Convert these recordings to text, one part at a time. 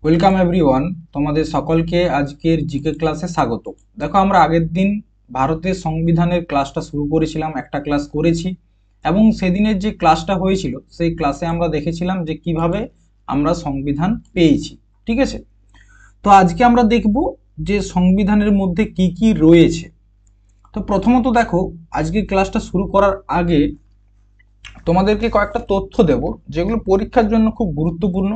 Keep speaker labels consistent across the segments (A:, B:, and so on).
A: Welcome everyone, তোমাদের সকলকে আজকের জিকে ক্লাসে স্বাগত। দেখো, আমরা আগের দিন ভারতের সংবিধানের ক্লাসটা শুরু করেছিলাম, একটা ক্লাস করেছি এবং সেদিনের যে ক্লাসটা হয়েছিল সেই ক্লাসে আমরা দেখেছিলাম যে কিভাবে আমরা সংবিধান পেয়েছি। ঠিক আছে, তো আজকে আমরা দেখব যে সংবিধানের মধ্যে কি কি রয়েছে। তো প্রথমত দেখো, আজকের ক্লাসটা শুরু করার আগে তোমাদেরকে কয়েকটা তথ্য দেব যেগুলো পরীক্ষার জন্য খুব গুরুত্বপূর্ণ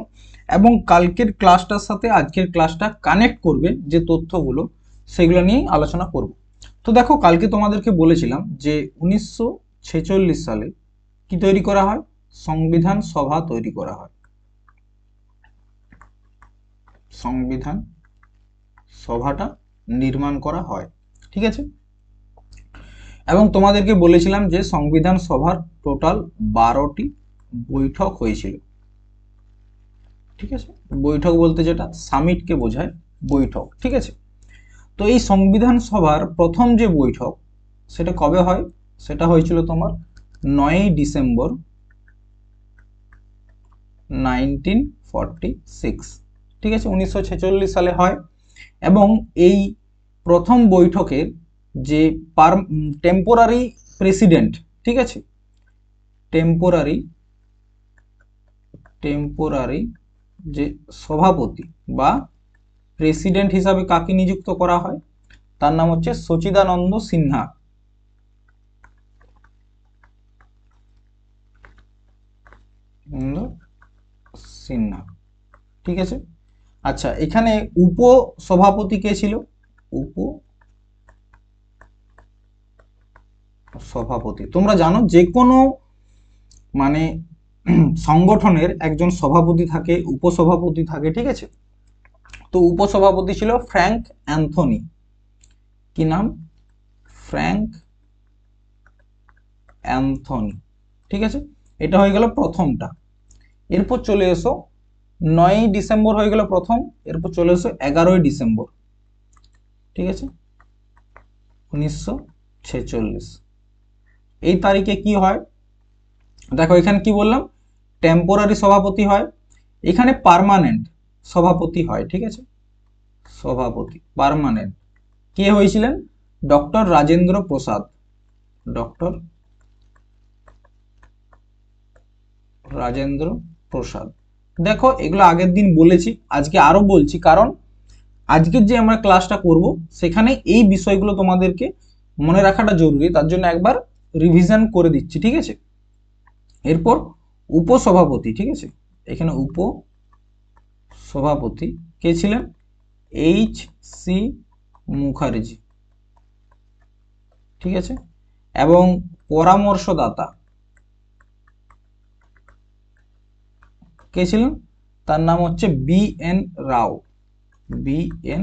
A: এবং কালকের ক্লাসটার সাথে আজকের ক্লাসটা কানেক্ট করবে। যে তথ্যগুলো সেগুলো নিয়েই আলোচনা করব। তো দেখো, কালকে তোমাদেরকে বলেছিলাম যে 1946 সালে কি তৈরি করা হয়? সংবিধান সভা তৈরি করা হয়। সংবিধান সভাটা নির্মাণ করা হয়। ঠিক আছে, এবং তোমাদেরকে বলেছিলাম যে সংবিধান সভার টোটাল 12টি বৈঠক হয়েছিল। ঠিক আছে, বৈঠক বলতে যেটা সামিটকে বোঝায় বৈঠক। ঠিক আছে, তো এই সংবিধান সভার প্রথম যে বৈঠক সেটা কবে হয়? সেটা হয়েছিল তোমার 9ই ডিসেম্বর 1946। ঠিক আছে, 1946 সালে হয় এবং এই প্রথম বৈঠকের যে টেম্পোরারি প্রেসিডেন্ট, ঠিক আছে, টেম্পোরারি যে সভাপতি বা প্রেসিডেন্ট হিসাবে কাকে নিযুক্ত করা হয়? তার নাম হচ্ছে সচিদানন্দ সিনহা। সিনহা। ঠিক আছে, আচ্ছা, এখানে উপসভাপতি কে ছিল? উপসভাপতি, তোমরা জানো যে কোনো মানে সংগঠনের একজন সভাপতি থাকে, উপসভাপতি থাকে। ঠিক আছে, তো উপসভাপতি ছিল ফ্র্যাঙ্ক অ্যান্থনি। কি নাম? Frank Anthony. ঠিক আছে, এটা হয়ে গেল প্রথমটা। এরপর চলে এসো 9ই ডিসেম্বর হয়ে গেল প্রথম। এরপর চলে এসো 11ই ডিসেম্বর। ঠিক আছে, 1946। এই তারিখে কি হয়? দেখো, এখানে কি বললাম? টেম্পোরারি সভাপতি হয়, এখানে পার্মানেন্ট সভাপতি হয়। ঠিক আছে, সভাপতি পার্মানেন্ট কে হয়েছিলেন? ডক্টর রাজেন্দ্র প্রসাদ। ডক্টর রাজেন্দ্র প্রসাদ। দেখো, এগুলো আগের দিন বলেছি, আজকে আরো বলছি, কারণ আজকের যে আমরা ক্লাসটা করব সেখানে এই বিষয়গুলো তোমাদেরকে মনে রাখাটা জরুরি, তার জন্য একবার রিভিশন করে দিচ্ছি। ঠিক আছে, এরপর উপসভাপতি। ঠিক আছে, এখানে উপসভাপতি কে ছিলেন? H.C. মুখার্জি। ঠিক আছে, এবং পরামর্শদাতা কে ছিলেন? তার নাম হচ্ছে B.N. রাও। B.N.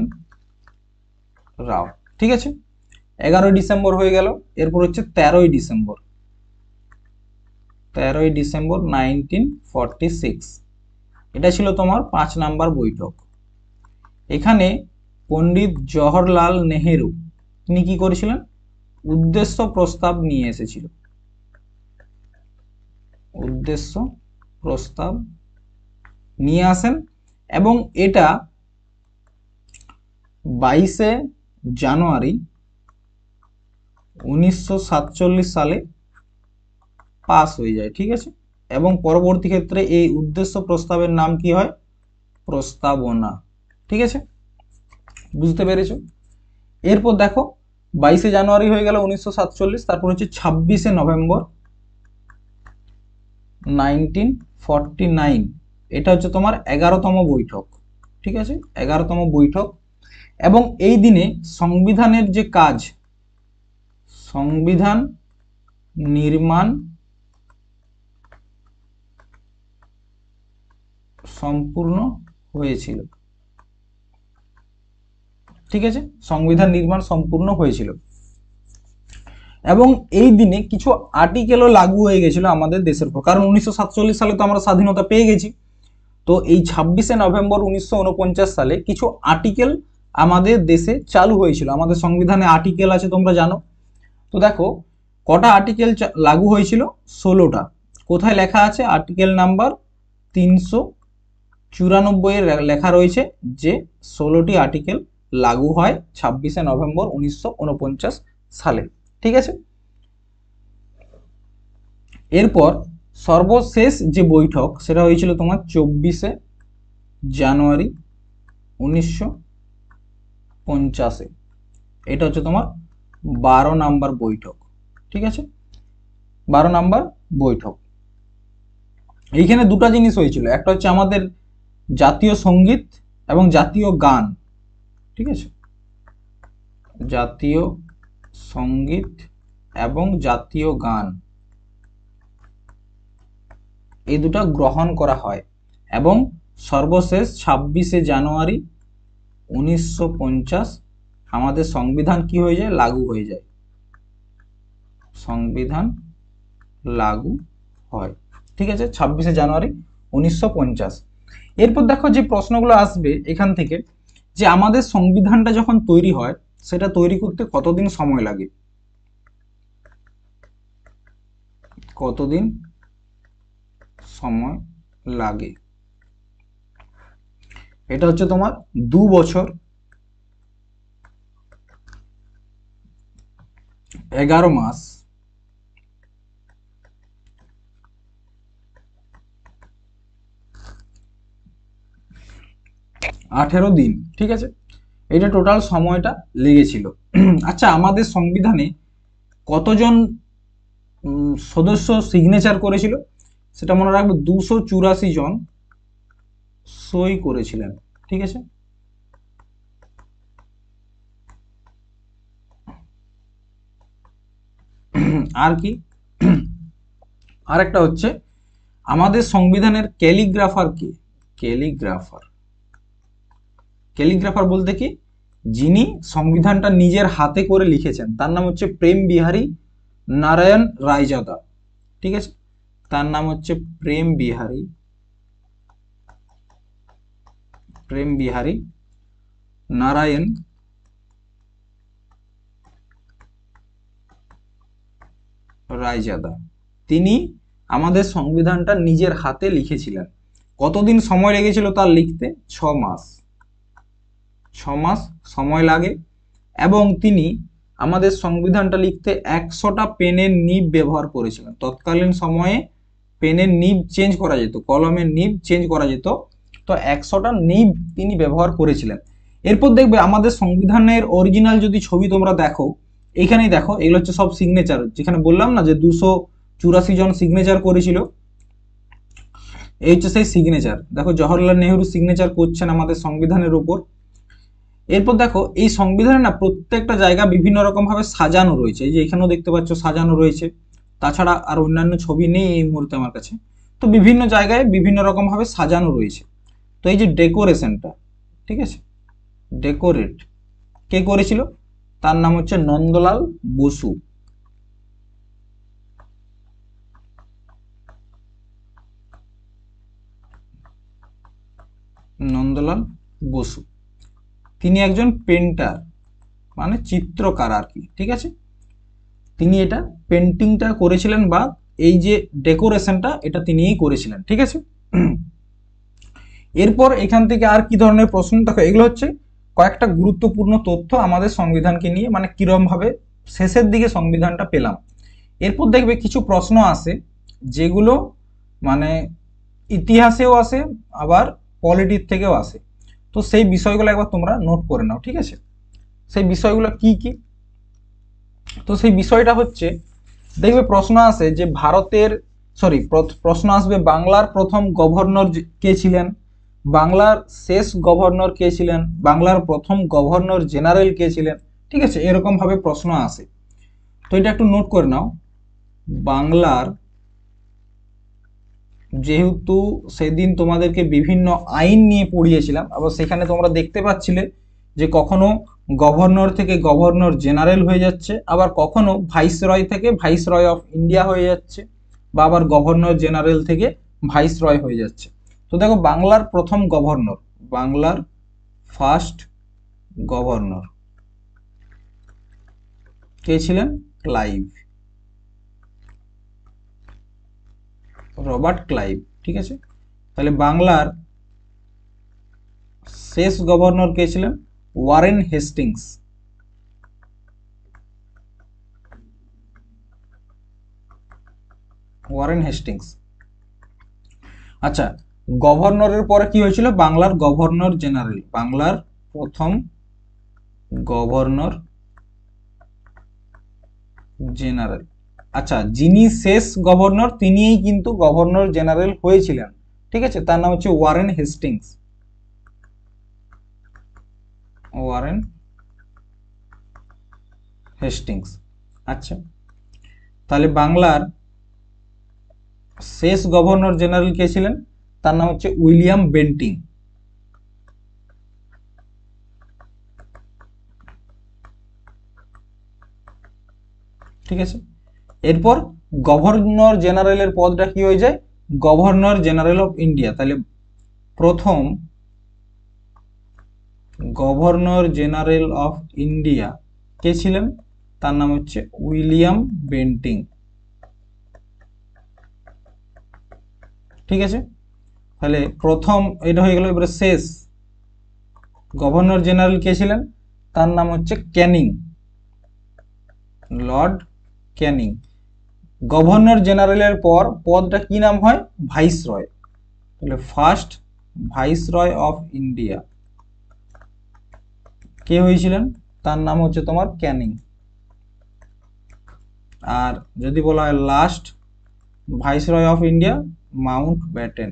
A: রাও। ঠিক আছে, 11ই ডিসেম্বর হয়ে গেল। এরপর হচ্ছে 13ই ডিসেম্বর। 13ই ডিসেম্বর 1946। এটা ছিল তোমার 5 নাম্বার বৈঠক। এখানে পণ্ডিত জওহরলাল নেহেরু তিনি কি করেছিলেন? উদ্দেশ্য প্রস্তাব নিয়ে এসেছিল। উদ্দেশ্য প্রস্তাব নিয়ে আসেন এবং এটা 22শে জানুয়ারি 1947 সালে পাস হয়ে যায়। ঠিক আছে, এবং পরবর্তী ক্ষেত্রে এই উদ্দেশ্য প্রস্তাবের নাম কি হয়? প্রস্তাবনা। ঠিক আছে, বুঝতে পেরেছো? এরপর দেখো, 22শে জানুয়ারি হয়ে গেল 1947, তারপর হচ্ছে 26শে নভেম্বর 1949। এটা হচ্ছে তোমার 11তম বৈঠক। ঠিক আছে, 11তম বৈঠক। এবং এই দিনে সংবিধানের যে কাজ, সংবিধান নির্মাণ সম্পূর্ণ হয়েছিল। ঠিক আছে, সংবিধান নির্মাণ সম্পূর্ণ হয়েছিল এবং এই দিনে কিছু আর্টিকেলও লাগু হয়ে গেছিল আমাদের দেশের উপর, কারণ 1947 সালে তো আমরা স্বাধীনতা পেয়ে গেছি। তো এই 26শে নভেম্বর 1949 সালে কিছু আর্টিকেল আমাদের দেশে চালু হয়েছিল। আমাদের সংবিধানে আর্টিকেল আছে, তোমরা জানো। তো দেখো, কটা আর্টিকেল লাগু হয়েছিল? 16টা। কোথায় লেখা আছে? আর্টিকেল নাম্বার 300, 94 লেখা রয়েছে যে 16টি আর্টিকেল লাগু হয় 26শে নভেম্বর 1949 সালে। ঠিক আছে, এরপর সর্বশেষ যে বৈঠক সেটা হয়েছিল তোমার 24শে জানুয়ারি 1950। এটা হচ্ছে তোমার 12 নাম্বার বৈঠক। ঠিক আছে, 12 নাম্বার বৈঠক। এইখানে দুটো জিনিস হয়েছিল, একটা হচ্ছে আমাদের জাতীয় সঙ্গীত এবং জাতীয় গান। ঠিক আছে, জাতীয় সঙ্গীত এবং জাতীয় গান এই দুটো গ্রহণ করা হয় এবং সর্বশেষ 26শে জানুয়ারি 1950 আমাদের সংবিধান কি হয়ে যায়, লাগু হয়ে যায়, সংবিধান লাগু হয়। ঠিক আছে, 26শে জানুয়ারি 1950। এরপর দেখো যে প্রশ্নগুলো আসবে এখান থেকে, যে আমাদের সংবিধানটা যখন তৈরি হয় সেটা তৈরি করতে কতদিন সময় লাগে, কতদিন সময় লাগে? এটা হচ্ছে তোমার 2 বছর 11 মাস 18 দিন। ঠিক আছে, এটা টোটাল সময়টা লেগেছিল। আচ্ছা, আমাদের সংবিধানে কতজন সদস্য সিগনেচার করেছিল সেটা মনে রাখবে, 284 জন সই করেছিলেন। ঠিক আছে, আর কি, আরেকটা হচ্ছে আমাদের সংবিধানের ক্যালিগ্রাফার কে? ক্যালিগ্রাফার, ক্যালিগ্রাফার বলতে কি, যিনি সংবিধানটা নিজের হাতে করে লিখেছেন তার নাম হচ্ছে প্রেম বিহারী নারায়ণ রায়জাদা। ঠিক আছে, তার নাম হচ্ছে প্রেম বিহারী নারায়ণ রায়জাদা। তিনি আমাদের সংবিধানটা নিজের হাতে লিখেছিলেন। কতদিন সময় লেগেছিল তার লিখতে? 6 মাস, 6 মাস সময় লাগে। এবং তিনি আমাদের সংবিধানটা লিখতে 100টা পেনের নিব ব্যবহার করেছিলেন। তৎকালীন সময়ে পেনের নিব চেঞ্জ করা যেত, কলমের নিব চেঞ্জ করা যেত, তো 100টা নিব তিনি ব্যবহার করেছিলেন। এরপর দেখবে আমাদের সংবিধানের অরিজিনাল যদি ছবি তোমরা দেখো, এইখানেই দেখো, এগুলো হচ্ছে সব সিগনেচার, যেখানে বললাম না যে 284 জন সিগনেচার করেছিল, এই হচ্ছে সেই সিগনেচার। দেখো জওহরলাল নেহরু সিগনেচার করছেন আমাদের সংবিধানের উপর। এরপর দেখো এই সংবিধানে না প্রত্যেকটা জায়গা বিভিন্ন রকম ভাবে সাজানো রয়েছে, এই যে এখানেও দেখতে পাচ্ছ সাজানো রয়েছে, তাছাড়া আর অন্যান্য ছবি নেই এই মুহূর্তে আমার কাছে, তো বিভিন্ন জায়গায় বিভিন্ন রকম ভাবে সাজানো রয়েছে। তো এই যে ডেকোরেশনটা, ঠিক আছে, ডেকোরেট কে করেছিল? তার নাম হচ্ছে নন্দলাল বসু। নন্দলাল বসু, তিনি একজন পেন্টার, মানে চিত্রকার আর কি। ঠিক আছে, তিনি এটা পেন্টিংটা করেছিলেন বা এই যে ডেকোরেশনটা এটা তিনিই করেছিলেন। ঠিক আছে, এরপর এখান থেকে আর কি ধরনের প্রশ্ন দেখো, এগুলো হচ্ছে কয়েকটা গুরুত্বপূর্ণ তথ্য আমাদের সংবিধানকে নিয়ে, মানে কিরকম ভাবে শেষের দিকে সংবিধানটা পেলাম। এরপর দেখবে কিছু প্রশ্ন আসে যেগুলো মানে ইতিহাসেও আসে আবার পলিটির থেকেও আসে, তো সেই বিষয়গুলো একবার তোমরা নোট করে নাও। ঠিক আছে, সেই বিষয়গুলো কি কি? তো সেই বিষয়টা হচ্ছে, দেখবে প্রশ্ন আসে যে ভারতের প্রশ্ন আসবে বাংলার প্রথম গভর্নর কে ছিলেন, বাংলার শেষ গভর্নর কে ছিলেন, বাংলার প্রথম গভর্নর জেনারেল কে ছিলেন। ঠিক আছে, এরকম ভাবে প্রশ্ন আসে, তো এটা একটু নোট করে নাও। বাংলার, যেহেতু সেদিন তোমাদেরকে বিভিন্ন আইন নিয়ে পড়িয়েছিলাম, আবার সেখানে তোমরা দেখতে পাচ্ছিলে যে কখনো গভর্নর থেকে গভর্নর জেনারেল হয়ে যাচ্ছে, আবার কখনো ভাইসরয় থেকে ভাইসরয় অফ ইন্ডিয়া হয়ে যাচ্ছে, বা আবার গভর্নর জেনারেল থেকে ভাইসরয় হয়ে যাচ্ছে। তো দেখো বাংলার প্রথম গভর্নর, বাংলার ফার্স্ট গভর্নর কে ছিলেন? Clive, Robert Clive. ঠিক আছে, তাহলে বাংলার শেষ গভর্নর কে ছিলেন? Warren Hastings. Warren Hastings. আচ্ছা, গভর্নরের পরে কি হয়েছিল? বাংলার গভর্নর জেনারেল, বাংলার প্রথম গভর্নর জেনারেল। আচ্ছা, যিনি শেষ গভর্নর তিনিই কিন্তু গভর্নর জেনারেল হয়েছিলেন, ঠিক আছে? তার নাম হচ্ছে ওয়ারেন হেস্টিংস। Warren Hastings. আচ্ছা, তাহলে বাংলার শেষ গভর্নর জেনারেল কে ছিলেন? তার নাম হচ্ছে উইলিয়াম বেন্টিং। ঠিক আছে, এরপর গভর্নর জেনারেলের পদটা কি হয়ে যায়? Governor general of India. তাহলে প্রথম গভর্নর জেনারেল অফ ইন্ডিয়া কে ছিলেন? তার নাম হচ্ছে উইলিয়াম বেন্টিং। ঠিক আছে, তাহলে প্রথম এটা হয়ে গেল। এবারে শেষ গভর্নর জেনারেল কে ছিলেন? তার নাম হচ্ছে ক্যানিং, লর্ড ক্যানিং। গভর্নর জেনারেলের পর পদটা কি নাম হয়? ভাইসরয়। তাহলে ফার্স্ট ভাইসরয় অফ ইন্ডিয়া কে হয়েছিলেন? তার নাম হচ্ছে তোমার ক্যানিং। আর যদি বলা হয় last viceroy of India, Mount Batten.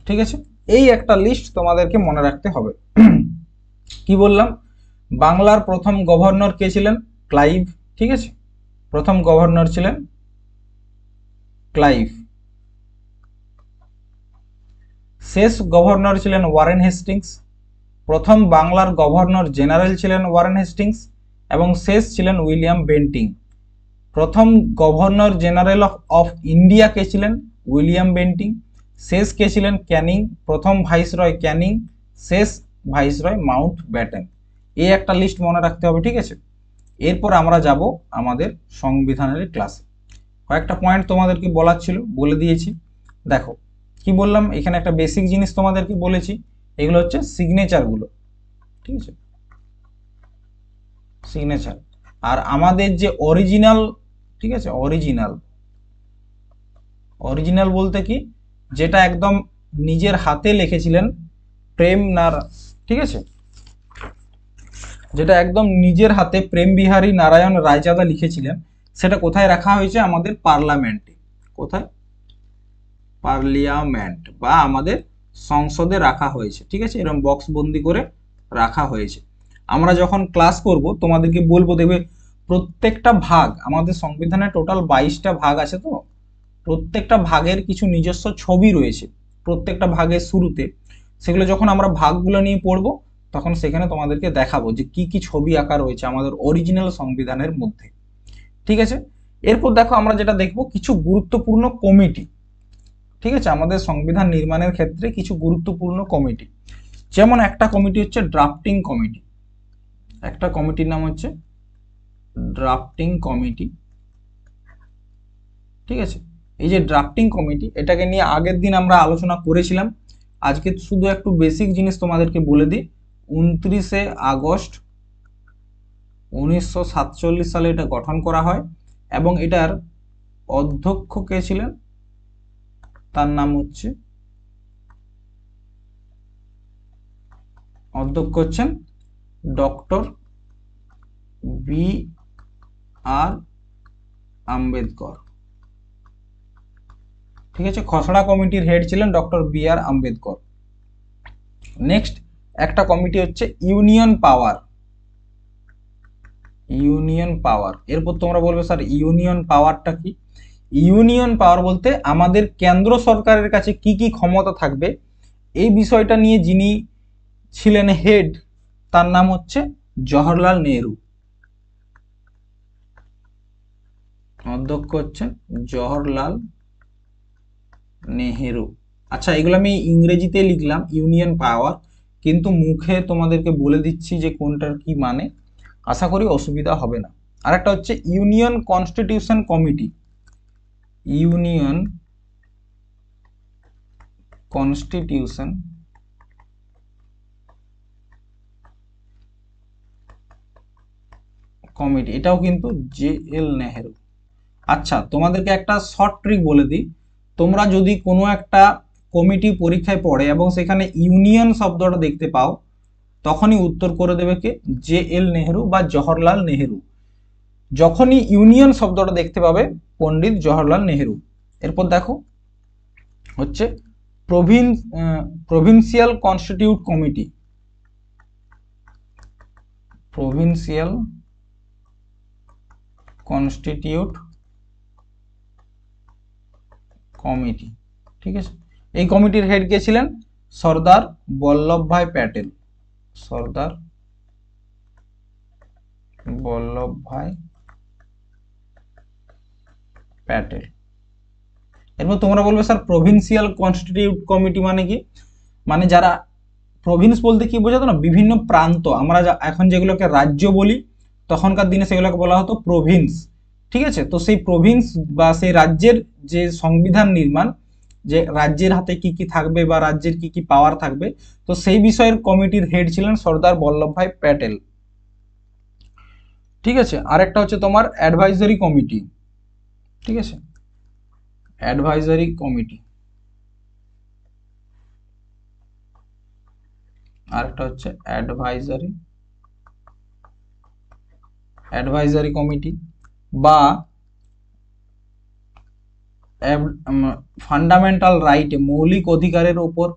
A: ঠিক আছে, এই একটা লিস্ট তোমাদেরকে মনে রাখতে হবে। কি বললাম? বাংলার প্রথম গভর্নর কে ছিলেন? ক্লাইভ। ঠিক আছে, প্রথম গভর্নর ছিলেন ক্লাইভ। শেষ গভর্নর ছিলেন ওয়ারেন হেস্টিংস। প্রথম বাংলার গভর্নর জেনারেল ছিলেন ওয়ারেন হেস্টিংস এবং শেষ ছিলেন উইলিয়াম বেন্টিং। প্রথম গভর্নর জেনারেল অফ ইন্ডিয়া কে ছিলেন? William Bentinck. শেষ কে ছিলেন? ক্যানিং। প্রথম ভাইসরয় ক্যানিং, শেষ ভাইসরয় মাউন্ট ব্যাটেন। এই একটা লিস্ট মনে রাখতে হবে। ঠিক আছে, এরপর আমরা যাব আমাদের সংবিধানের ক্লাসে। কয়েকটা পয়েন্ট তোমাদেরকে বলার ছিল, বলে দিয়েছি। দেখো কি বললাম, এখানে একটা বেসিক জিনিস তোমাদেরকে বলেছি, এগুলো হচ্ছে সিগনেচারগুলো। ঠিক আছে, সিগনেচার। আর আমাদের যে অরিজিনাল, ঠিক আছে, অরিজিনাল, অরিজিনাল বলতে কি? যেটা একদম নিজের হাতে লিখেছিলেন প্রেম নারায়ণ। ঠিক আছে, যেটা একদম নিজের হাতে প্রেম বিহারী নারায়ণ রায়জাদা লিখেছিলেন, সেটা কোথায় রাখা হয়েছে? আমাদের পার্লামেন্টে। কোথায়? পার্লিয়ামেন্ট বা আমাদের সংসদে রাখা হয়েছে। ঠিক আছে, এরকম বক্স বন্দি করে রাখা হয়েছে। আমরা যখন ক্লাস করব তোমাদেরকে বলবো, দেখবে প্রত্যেকটা ভাগ, আমাদের সংবিধানে টোটাল 22টা ভাগ আছে, তো প্রত্যেকটা ভাগের কিছু নিজস্ব ছবি রয়েছে প্রত্যেকটা ভাগের শুরুতে। সেগুলো যখন আমরা ভাগগুলো নিয়ে পড়বো তখন সেখানে তোমাদেরকে দেখাবো যে কি কি ছবি আঁকা রয়েছে আমাদের অরিজিনাল সংবিধানের মধ্যে। ঠিক আছে, এরপর দেখো আমরা যেটা দেখবো কিছু গুরুত্বপূর্ণ কমিটি। ঠিক আছে, আমাদের সংবিধান নির্মাণের ক্ষেত্রে কিছু গুরুত্বপূর্ণ কমিটি, যেমন একটা কমিটি হচ্ছে ড্রাফটিং কমিটি। একটা কমিটির নাম হচ্ছে ড্রাফটিং কমিটি। ঠিক আছে, এই যে ড্রাফটিং কমিটি, এটাকে নিয়ে আগের দিন আমরা আলোচনা করেছিলাম। আজকে শুধু একটু বেসিক জিনিস তোমাদেরকে বলে দিই। 29শে আগস্ট 1947 সালে এটা গঠন করা হয় এবং এটার অধ্যক্ষ কে ছিলেন? তার নাম হচ্ছে, অধ্যক্ষ হচ্ছেন ডক্টর বি আর আম্বেদকর। ঠিক আছে, খসড়া কমিটির হেড ছিলেন ডক্টর বি আর আম্বেদকর। নেক্সট একটা কমিটি হচ্ছে ইউনিয়ন পাওয়ার। ইউনিয়ন পাওয়ার, এরপর তোমরা বলবে স্যার ইউনিয়ন পাওয়ারটা কি? ইউনিয়ন পাওয়ার বলতে আমাদের কেন্দ্র সরকারের কাছে কি কি ক্ষমতা থাকবে এই বিষয়টা নিয়ে যিনি ছিলেন হেড, তার নাম হচ্ছে জওহরলাল নেহরু। অধ্যক্ষ হচ্ছেন জওহরলাল নেহেরু। আচ্ছা, এগুলো আমি ইংরেজিতে লিখলাম ইউনিয়ন পাওয়ার, কিন্তু মুখে তোমাদেরকে বলে দিচ্ছি যে কোনটার কি মানে, আশা করি অসুবিধা হবে না। আর একটা হচ্ছে union constitution committee. Union constitution committee, এটাও কিন্তু JL নেহেরু। আচ্ছা, তোমাদেরকে একটা শর্ট ট্রিক বলে দিই, তোমরা যদি কোনো একটা কমিটি পরীক্ষায় পড়ে এবং সেখানে ইউনিয়ন শব্দটা দেখতে পাও, তখনই উত্তর করে দেবে কে? JL নেহেরু বা জওহরলাল নেহেরু। যখনই ইউনিয়ন শব্দটা দেখতে পাবে, পণ্ডিত জওহরলাল নেহেরু। এরপর দেখো হচ্ছে provincial constitute committee, provincial constitute committee, ঠিক আছে। এই কমিটির হেড কে ছিলেন? সর্দার বল্লভভাই প্যাটেল, সর্দার বল্লভভাই প্যাটেল। এরপর তোমরা বলবে স্যার প্রভিন্সিয়াল কনস্টিটিউট কমিটি মানে কি? মানে যারা প্রভিন্স বলতে কি বোঝাতো না, বিভিন্ন প্রান্ত। আমরা এখন যেগুলোকে রাজ্য বলি, তখনকার দিনে সেগুলোকে বলা হতো প্রভিন্স, ঠিক আছে। তো সেই প্রভিন্স বা সেই রাজ্যের যে সংবিধান নির্মাণ, যে রাজ্যের হাতে কি কি থাকবে বা রাজ্যের কি কি পাওয়ার থাকবে, তো সেই বিষয়ের কমিটির হেড ছিলেন সর্দার বল্লভভাই প্যাটেল, ঠিক আছে। আরেকটা হচ্ছে তোমার অ্যাডভাইজারি কমিটি, ঠিক আছে, অ্যাডভাইজারি কমিটি। আরেকটা হচ্ছে অ্যাডভাইজারি কমিটি বা ফান্ডামেন্টাল রাইট, মৌলিক অধিকারের উপর,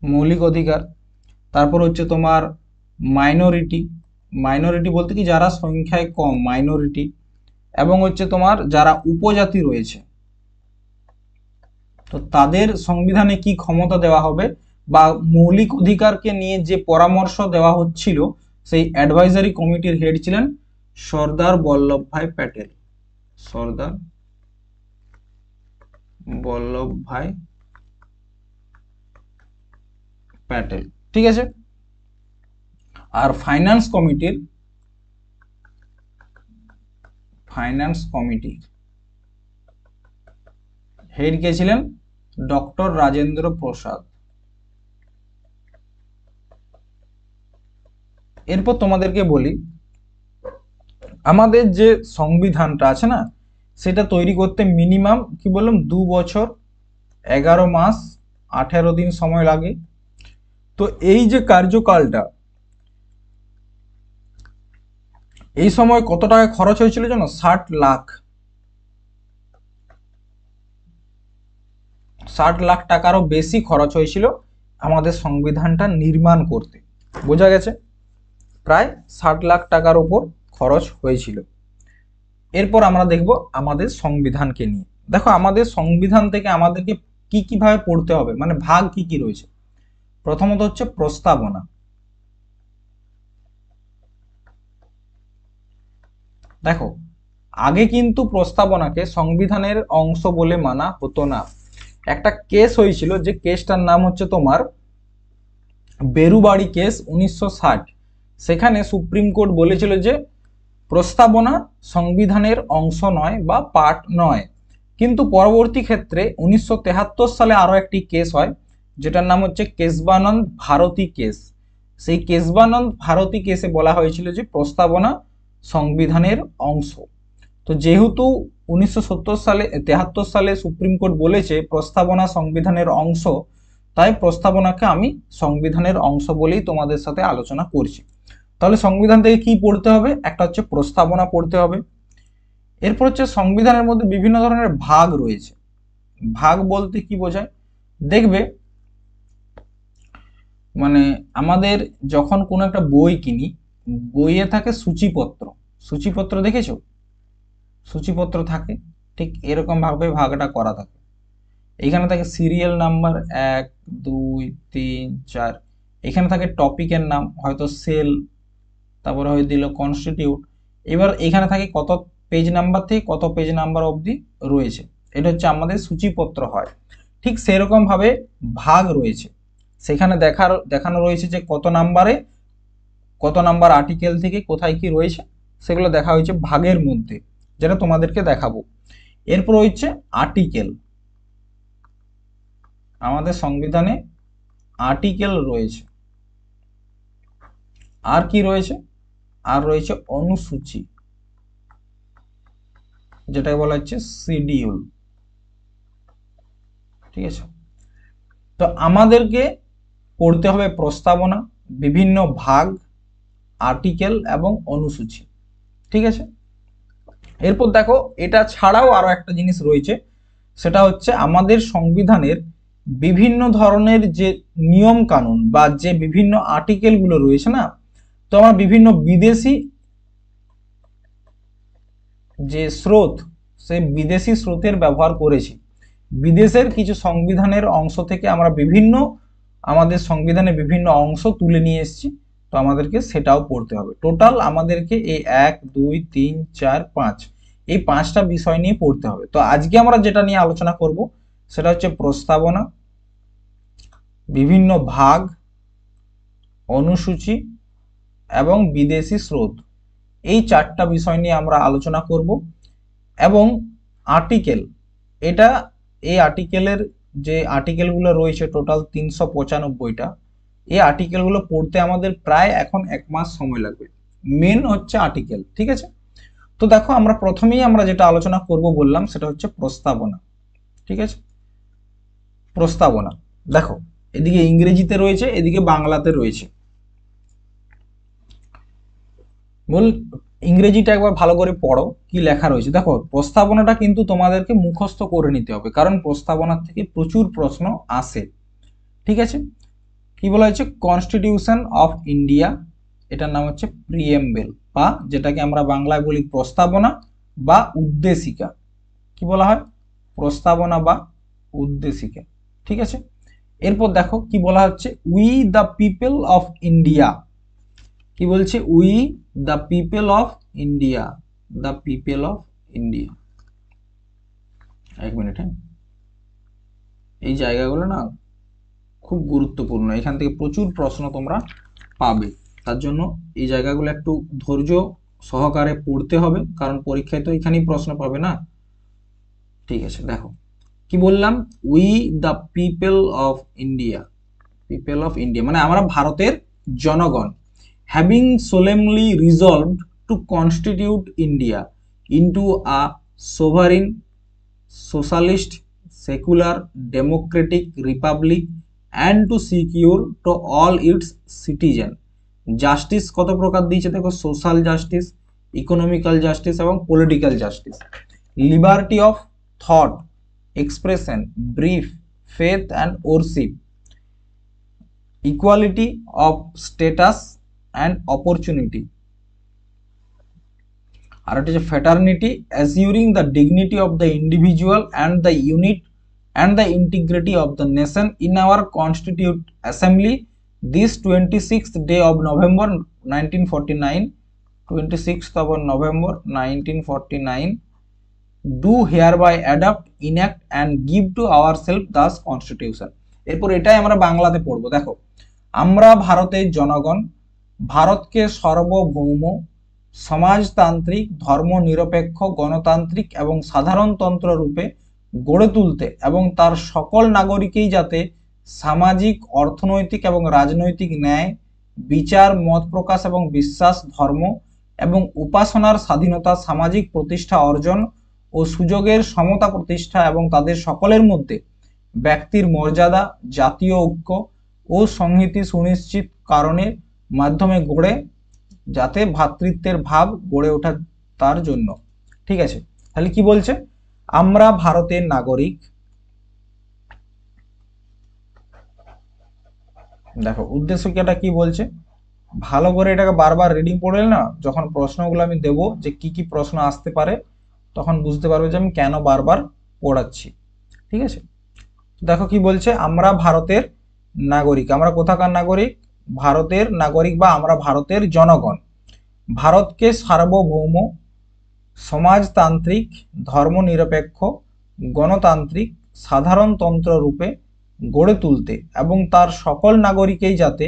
A: মৌলিক অধিকার। তারপর হচ্ছে তোমার মাইনরিটি, মাইনরিটি বলতে কি যারা সংখ্যায় কম, মাইনরিটি। এবং হচ্ছে তোমার যারা উপজাতি রয়েছে, তো তাদের সংবিধানে কি ক্ষমতা দেওয়া হবে বা মৌলিক অধিকারকে নিয়ে যে পরামর্শ দেওয়া হচ্ছিল, সেই অ্যাডভাইজারি কমিটির হেড ছিলেন সর্দার বল্লভভাই প্যাটেল, সর্দার বল্লভভাই প্যাটেল, ঠিক আছে। আর ফাইন্যান্স কমিটির হেড কে ছিলেন? ডক্টর রাজেন্দ্র প্রসাদ। এরপর তোমাদেরকে বলি, আমাদের যে সংবিধানটা আছে না, সেটা তৈরি করতে মিনিমাম কি বললাম 2 বছর 11 মাস 18 দিন সময় লাগে। তো এই যে কার্যকালটা, এই সময় কত টাকা খরচ হয়েছিল জানো? 60 লাখ, 60 লাখ টাকারও বেশি খরচ হয়েছিল আমাদের সংবিধানটা নির্মাণ করতে। বোঝা গেছে? প্রায় 60 লাখ টাকার উপর খরচ হয়েছিল। এরপর আমরা দেখব আমাদের সংবিধানকে নিয়ে। দেখো আমাদের সংবিধান থেকে আমাদেরকে কি কিভাবে পড়তে হবে, মানে ভাগ কি কি রয়েছে। প্রথমত হচ্ছে প্রস্তাবনা। দেখো আগে কিন্তু প্রস্তাবনাকে সংবিধানের অংশ বলে মানা হতো না। একটা কেস হয়েছিল, যে কেসটার নাম হচ্ছে তোমার বেরুবাড়ি কেস 1960। সেখানে সুপ্রিম কোর্ট বলেছিল যে প্রস্তাবনা সংবিধানের অংশ নয় বা পার্ট নয়। কিন্তু পরবর্তী ক্ষেত্রে 1973 সালে আরো একটি কেস হয়, যেটার নাম হচ্ছে কেশবানন্দ ভারতী কেস। সেই কেশবানন্দ ভারতী কেসে বলা হয়েছিল যে প্রস্তাবনা সংবিধানের অংশ। তো যেহেতু 1973 সালে সুপ্রিম কোর্ট বলেছে প্রস্তাবনা সংবিধানের অংশ, তাই প্রস্তাবনাকে আমি সংবিধানের অংশ বলেই তোমাদের সাথে আলোচনা করছি। তাহলে সংবিধান থেকে কি পড়তে হবে? একটা হচ্ছে প্রস্তাবনা পড়তে হবে। এরপর হচ্ছে সংবিধানের মধ্যে বিভিন্ন ধরনের ভাগ রয়েছে। ভাগ বলতে কি বোঝায়? দেখবে মানে আমাদের যখন কোনো একটা বই কিনি, বইয়ে থাকে সূচিপত্র। সূচিপত্র দেখেছো? সূচিপত্র থাকে, ঠিক এরকম ভাবে ভাগটা করা থাকে। এখানে থাকে সিরিয়াল নাম্বার 1 2 3 4। এখানে থাকে টপিকের নাম, হয়তো সেল, তারপরে হয়ে দিল কনস্টিটিউট। এবার এখানে থাকে কত পেজ নাম্বার থেকে কত পেজ নাম্বার অবধি রয়েছে। এটা হচ্ছে আমাদের সূচিপত্র হয়। ঠিক সেরকম ভাবে ভাগ রয়েছে, সেখানে দেখানো রয়েছে যে কত নাম্বার আর্টিকেল থেকে কোথায় কি রয়েছে, সেগুলো দেখা হয়েছে ভাগের মধ্যে, যেটা তোমাদেরকে দেখাবো। এরপর হচ্ছে আর্টিকেল। আমাদের সংবিধানে আর্টিকেল রয়েছে। আর কি রয়েছে? আর রয়েছে অনুসূচি, যেটাকে বলা হচ্ছে শিডিউল। ঠিক আছে, তো আমাদেরকে পড়তে হবে প্রস্তাবনা, বিভিন্ন ভাগ, আর্টিকেল এবং অনুসূচি। ঠিক আছে, এরপর দেখো এটা ছাড়াও আরো একটা জিনিস রয়েছে, সেটা হচ্ছে আমাদের সংবিধানের বিভিন্ন ধরনের যে নিয়ম কানুন বা যে বিভিন্ন আর্টিকেলগুলো রয়েছে না, তো আমরা বিভিন্ন বিদেশি যে স্রোত, সেই বিদেশি স্রোতের ব্যবহার করেছি। বিদেশের কিছু সংবিধানের অংশ থেকে আমরা আমাদের সংবিধানে বিভিন্ন অংশ তুলে নিয়ে এসেছি, তো আমাদেরকে সেটাও পড়তে হবে। টোটাল আমাদেরকে এই 1 2 3 4 5 এই 5টা বিষয় নিয়ে পড়তে হবে। তো আজকে আমরা যেটা নিয়ে আলোচনা করব সেটা হচ্ছে প্রস্তাবনা, বিভিন্ন ভাগ, অনুসূচি এবং বিদেশি স্রোত। এই 4টা বিষয় নিয়ে আমরা আলোচনা করব। এবং আর্টিকেল, এই আর্টিকেলের যে আর্টিকেলগুলো রয়েছে টোটাল 395টা, এই আর্টিকেলগুলো পড়তে আমাদের প্রায় এখন 1 মাস সময় লাগবে। মেন হচ্ছে আর্টিকেল। ঠিক আছে, তো দেখো আমরা প্রথমেই যেটা আলোচনা করব বললাম সেটা হচ্ছে প্রস্তাবনা। ঠিক আছে, প্রস্তাবনা দেখো এদিকে ইংরেজিতে রয়েছে, এদিকে বাংলাতে রয়েছে। ইংরেজিটা একবার ভালো করে পড়ো কি লেখা রয়েছে। দেখো প্রস্তাবনাটা কিন্তু তোমাদেরকে মুখস্থ করে নিতে হবে, কারণ প্রস্তাবনার থেকে প্রচুর প্রশ্ন আসে। ঠিক আছে, কি বলা হয়েছে? কনস্টিটিউশন অফ ইন্ডিয়া, এটার নাম হচ্ছে প্রিএম্বেল, বা যেটাকে আমরা বাংলায় বলি প্রস্তাবনা বা উদ্দেশিকা। কি বলা হয়? প্রস্তাবনা বা উদ্দেশিকা। ঠিক আছে, এরপর দেখো কি বলা হচ্ছে, we the people of India. কি বলছে? We the people of India, the people of India. 1 minute, হ্যাঁ, এই জায়গাগুলো না খুব গুরুত্বপূর্ণ, এখান থেকে প্রচুর প্রশ্ন তোমরা পাবে, তার জন্য এই জায়গাগুলো একটু ধৈর্য সহকারে পড়তে হবে, কারণ পরীক্ষায় তো এখানেই প্রশ্ন পাবে না। ঠিক আছে, দেখো কি বললাম, we the people of India, people of India মানে আমরা ভারতের জনগণ, having solemnly resolved to constitute India into a sovereign socialist secular democratic republic and to secure to all its citizen justice. কত প্রকার দিয়েছে দেখো, সোশ্যাল জাস্টিস, ইকোনমিক্যাল জাস্টিস এবং political justice, liberty of thought, expression, belief, faith and worship, equality of status and opportunity, আর এটা হচ্ছে fraternity, assuring the dignity of the individual and the unit and the integrity of the nation in our constitute assembly this 26th day of November 1949, 26th of November 1949 do hereby adopt, enact and give to ourselves thus constitution। এরপর এটাই আমরা বাংলাতে পড়বো। দেখো, আমরা ভারতের জনগণ ভারতকে সার্বভৌম, সমাজতান্ত্রিক, ধর্মনিরপেক্ষ, গণতান্ত্রিক এবং সাধারণতন্ত্র রূপে গড়ে তুলতে এবং তার সকল নাগরিকই যাতে সামাজিক, অর্থনৈতিক এবং রাজনৈতিক ন্যায়, বিচার, মত প্রকাশ এবং বিশ্বাস, ধর্ম এবং উপাসনার স্বাধীনতা, সামাজিক প্রতিষ্ঠা অর্জন ও সুযোগের সমতা প্রতিষ্ঠা এবং তাদের সকলের মধ্যে ব্যক্তির মর্যাদা, জাতীয় ঐক্য ও সংহতি সুনিশ্চিত কারণের মাধ্যমে গড়ে যাতে ভ্রাতৃত্বের ভাব গড়ে ওঠা তার জন্য। ঠিক আছে, তাহলে কি বলছে? আমরা ভারতের নাগরিক, দেখো উদ্দেশ্যটা কি বলছে, ভালো করে এটাকে বারবার রিডিং পড়লে না, যখন প্রশ্নগুলো আমি দেব যে কি কি প্রশ্ন আসতে পারে, তখন বুঝতে পারবে যে আমি কেন বারবার পড়াচ্ছি। ঠিক আছে, দেখো কি বলছে, আমরা ভারতের নাগরিক। আমরা কোথাকার নাগরিক? ভারতের নাগরিক বা আমরা ভারতের জনগণ ভারতকে সার্বভৌম, সমাজতান্ত্রিক, ধর্মনিরপেক্ষ, গণতান্ত্রিক, সাধারণতন্ত্র রূপে গড়ে তুলতে এবং তার সকল নাগরিকই যাতে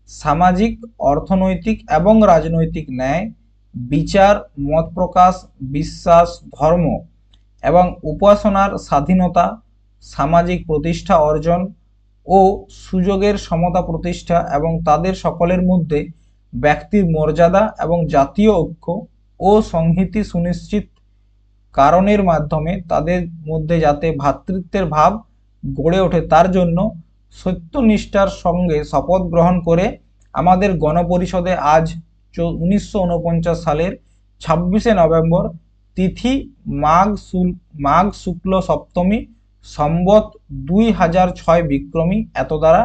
A: সামাজিক, অর্থনৈতিক এবং রাজনৈতিক ন্যায়, বিচার, মত প্রকাশ, বিশ্বাস, ধর্ম এবং উপাসনার স্বাধীনতা, সামাজিক প্রতিষ্ঠা অর্জন ও সুযোগের সমতা প্রতিষ্ঠা এবং তাদের সকলের মধ্যে ব্যক্তির মর্যাদা এবং জাতীয় ঐক্য ও সংহতি সুনিশ্চিত কারণের মাধ্যমে তাদের মধ্যে যাতে ভ্রাতৃত্বের ভাব গড়ে ওঠে তার জন্য সত্যনিষ্ঠার সঙ্গে শপথ গ্রহণ করে আমাদের গণপরিষদে আজ 1949 সালের 26শে নভেম্বর তিথি মাঘ শুক্ল সপ্তমী সম্বত 2006 বিক্রমী এত দ্বারা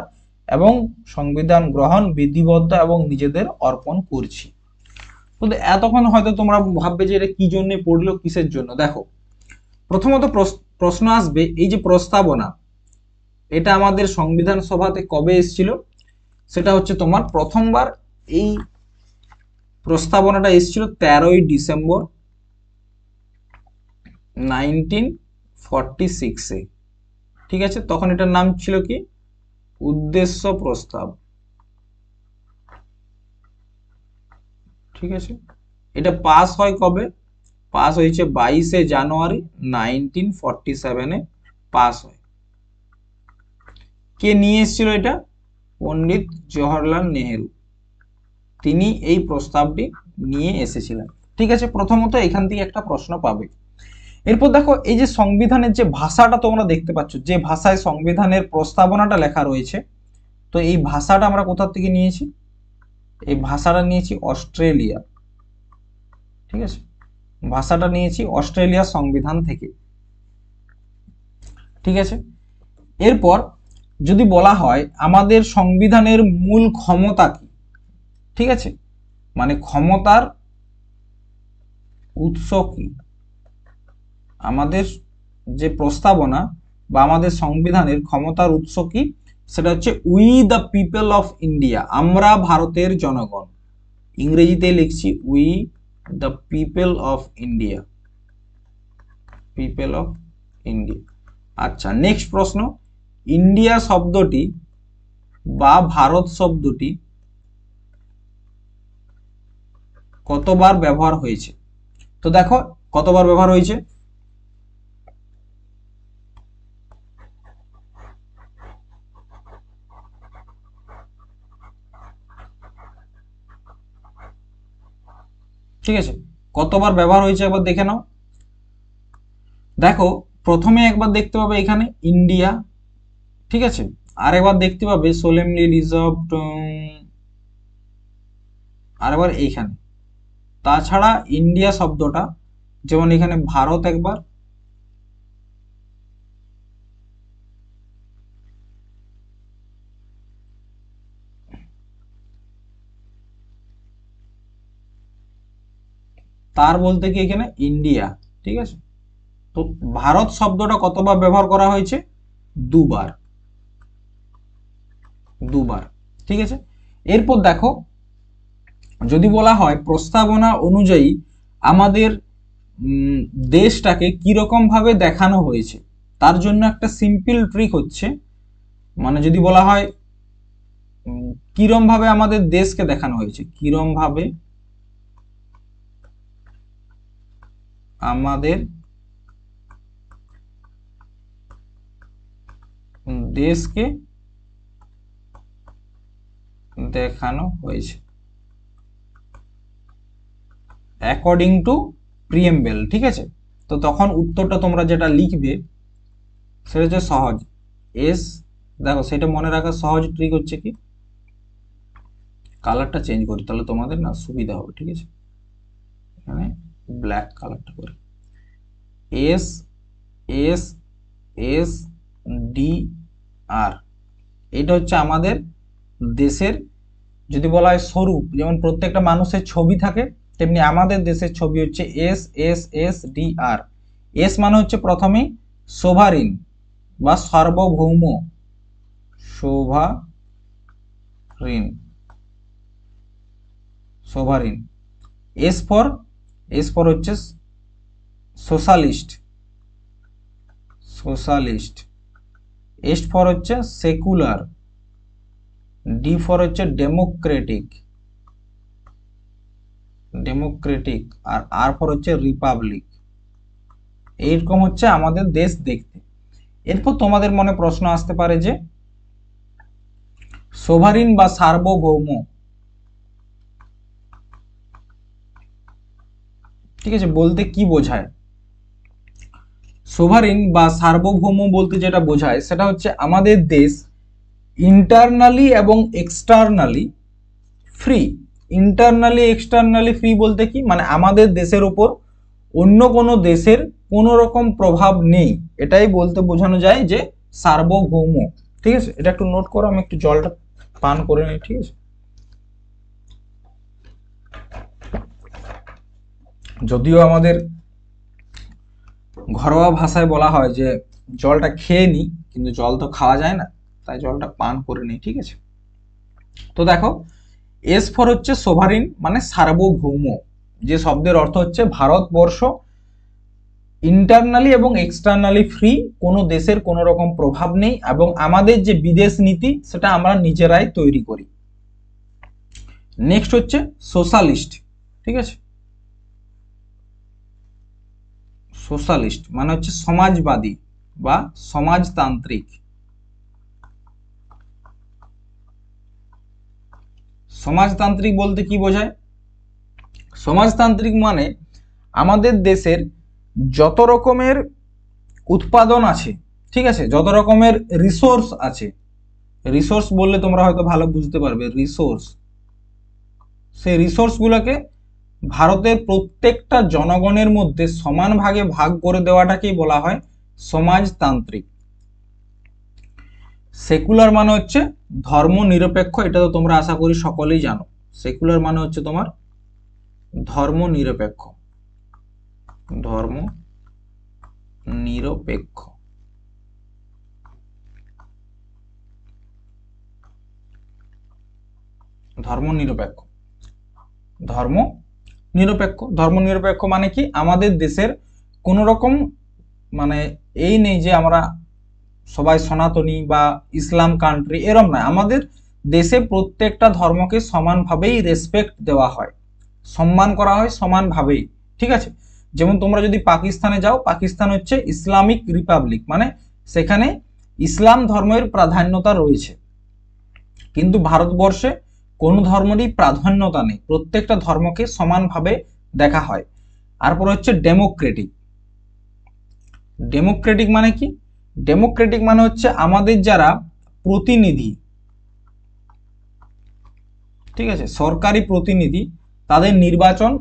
A: এবং সংবিধান গ্রহণ বিধিবদ্ধ এবং নিজেদের অর্পণ করছি। তো এতক্ষণ হয়তো তোমরা ভাববে যে এটা কি জন্য পড়লো, কিসের জন্য। দেখো, প্রথমত প্রশ্ন আসবে এই যে প্রস্তাবনা, এটা আমাদের সংবিধান সভাতে কবে এসেছিল? সেটা হচ্ছে তোমার প্রথমবার এই প্রস্তাবনাটা এসেছিল 13ই ডিসেম্বর 1946-এ। ঠিক আছে, তখন এটার নাম ছিল কি? উদ্দেশ্য প্রস্তাব। ঠিক আছে, এটা পাস হয় কবে? পাস হয়েছে 22শে জানুয়ারি 1947-এ পাস হয়। কে নিয়ে এসেছিল এটা? পণ্ডিত জওহরলাল নেহেরু, তিনি এই প্রস্তাবটি নিয়ে এসেছিলেন। ঠিক আছে, প্রথমত এখান থেকে একটা প্রশ্ন পাবে। এরপর দেখো, এই যে সংবিধানের যে ভাষাটা তোমরা দেখতে পাচ্ছ, যে ভাষায় সংবিধানের প্রস্তাবনাটা লেখা রয়েছে, তো এই ভাষাটা আমরা কোথা থেকে নিয়েছি? এই ভাষাটা নিয়েছি অস্ট্রেলিয়া। ঠিক আছে, ভাষাটা নিয়েছি অস্ট্রেলিয়ার সংবিধান থেকে। ঠিক আছে, এরপর যদি বলা হয় আমাদের সংবিধানের মূল ক্ষমতা কি, ঠিক আছে, মানে ক্ষমতার উৎস কি, আমাদের যে প্রস্তাবনা বা আমাদের সংবিধানের ক্ষমতার উৎস কি, সেটা হচ্ছে we the people of India, আমরা ভারতের জনগণ। ইংরেজিতে লিখছি we the people of India, people of India. আচ্ছা, নেক্সট প্রশ্ন, ইন্ডিয়া শব্দটি বা ভারত শব্দটি কতবার ব্যবহার হয়েছে? তো দেখো কতবার ব্যবহার হয়েছে। ঠিক আছে, কতবার ব্যবহার হয়েছে একবার দেখে নাও। দেখো, প্রথমে একবার দেখতে পাবে এখানে ইন্ডিয়া, ঠিক আছে, আর একবার দেখতে পাবে সোলেমলি রিজার্ভড, আরেকবার এইখানে। তাছাড়া ইন্ডিয়া শব্দটা যেমন এখানে ভারত একবার, তার বলতে কি এখানে ইন্ডিয়া। ঠিক আছে, তো ভারত শব্দটা কতবার ব্যবহার করা হয়েছে? দুবার, দুবার। ঠিক আছে, এরপর দেখো, যদি বলা হয় প্রস্তাবনা অনুযায়ী আমাদের দেশটাকে কিরকম ভাবে দেখানো হয়েছে, তার জন্য একটা সিম্পল ট্রিক হচ্ছে, মানে যদি বলা হয় কিরম ভাবে আমাদের দেশকে দেখানো হয়েছে, কিরম ভাবে আমাদের দেশকে দেখানো হয়েছে অ্যাকর্ডিং টু প্রিএমবেল। ঠিক আছে, তো তখন উত্তরটা তোমরা যেটা লিখবে সেটা হচ্ছে সহজ এস। দেখো, সেটা মনে রাখার সহজ ট্রিক হচ্ছে কি, কালারটা চেঞ্জ করি তাহলে তোমাদের না সুবিধা হবে। ঠিক আছে, এখানে ব্ল্যাক কালারটা করি, এস এস এস ডি আর, এটা হচ্ছে আমাদের দেশের, যদি বলা হয় স্বরূপ, যেমন প্রত্যেকটা মানুষের ছবি থাকে, তেমনি আমাদের দেশের ছবি হচ্ছে S S S D R. S মানে হচ্ছে প্রথমেই সোভারিন বা সার্বভৌম, সোভারিন, সোভারিন। এস ফর হচ্ছে সোশ্যালিস্ট, সোশ্যালিস্ট। এস ফর হচ্ছে সেকুলার, ডি ফর হচ্ছে ডেমোক্রেটিক, ডেমোক্রেটিক। আর আর ফর হচ্ছে রিপাবলিক, এইরকম হচ্ছে আমাদের দেশ দেখতে। এরপর তোমাদের মনে প্রশ্ন আসতে পারে যে সোভারিন বা সার্বভৌম, ঠিক আছে, বলতে কি বোঝায়? সোভারিন বা সার্বভৌম বলতে যেটা বোঝায় সেটা হচ্ছে আমাদের দেশ ইন্টারনালি এবং externally free. Internally externally free বলতে কি, মানে আমাদের দেশের উপর অন্য কোনো দেশের কোনো রকম প্রভাব নেই, এটাই বলতে বোঝানো যায় যে সার্বভৌম। ঠিক আছে, এটা একটু নোট করো, আমি একটু জলটা পান করে নিই। ঠিক আছে, যদিও আমাদের ঘরোয়া ভাষায় বলা হয় যে জলটা খেয়ে নি, কিন্তু জল তো খাওয়া যায় না, তাই জলটা পান করে নিই। ঠিক আছে, তো দেখো এস ফর হচ্ছে সোভারিন, মানে সার্বভৌম, যে শব্দের অর্থ হচ্ছে ভারতবর্ষ ইন্টারনালি এবং এক্সটার্নালি ফ্রি, কোনো দেশের কোনো রকম প্রভাব নেই, এবং আমাদের যে বিদেশ নীতি সেটা আমরা নিজেরাই তৈরি করি। নেক্সট হচ্ছে সোশ্যালিস্ট। ঠিক আছে, সোশ্যালিস্ট মানে হচ্ছে সমাজবাদী বা সমাজতান্ত্রিক। সমাজতান্ত্রিক বলতে কি বোঝায়? সমাজতান্ত্রিক মানে আমাদের দেশের যত রকমের উৎপাদন আছে, ঠিক আছে, যত রকমের রিসোর্স আছে, রিসোর্স বললে তোমরা হয়তো ভালো বুঝতে পারবে, রিসোর্স, সেই রিসোর্সগুলোকে ভারতের প্রত্যেকটা জনগণের মধ্যে সমান ভাগে ভাগ করে দেওয়াটাকেই বলা হয় সমাজতান্ত্রিক। সেকুলার মানে হচ্ছে ধর্ম নিরপেক্ষ, এটা তো তোমরা আশা করি সকলেই জানো। সেকুলার মানে হচ্ছে তোমার ধর্ম নিরপেক্ষ, ধর্ম নিরপেক্ষ। ধর্ম নিরপেক্ষ, ধর্ম নিরপেক্ষ, ধর্ম নিরপেক্ষ মানে কি, আমাদের দেশের কোন রকম মানে এই নেই যে আমরা সবাই সনাতনী বা ইসলাম কান্ট্রি, এরম নয়। আমাদের দেশে প্রত্যেকটা ধর্মকে সমানভাবেই রেসপেক্ট দেওয়া হয়, সম্মান করা হয় সমানভাবেই। ঠিক আছে, যেমন তোমরা যদি পাকিস্তানে যাও, পাকিস্তান হচ্ছে ইসলামিক রিপাবলিক, মানে সেখানে ইসলাম ধর্মের প্রাধান্যতা রয়েছে, কিন্তু ভারতবর্ষে কোনো ধর্মেরই প্রাধান্যতা নেই, প্রত্যেকটা ধর্মকে সমানভাবে দেখা হয়। তারপর হচ্ছে ডেমোক্রেটিক। ডেমোক্রেটিক মানে কি? ডেমোক্রেটিক মানে হচ্ছে আমাদের যারা প্রতিনিধি, ঠিক আছে, সরকারি প্রতিনিধি, তাদের নির্বাচন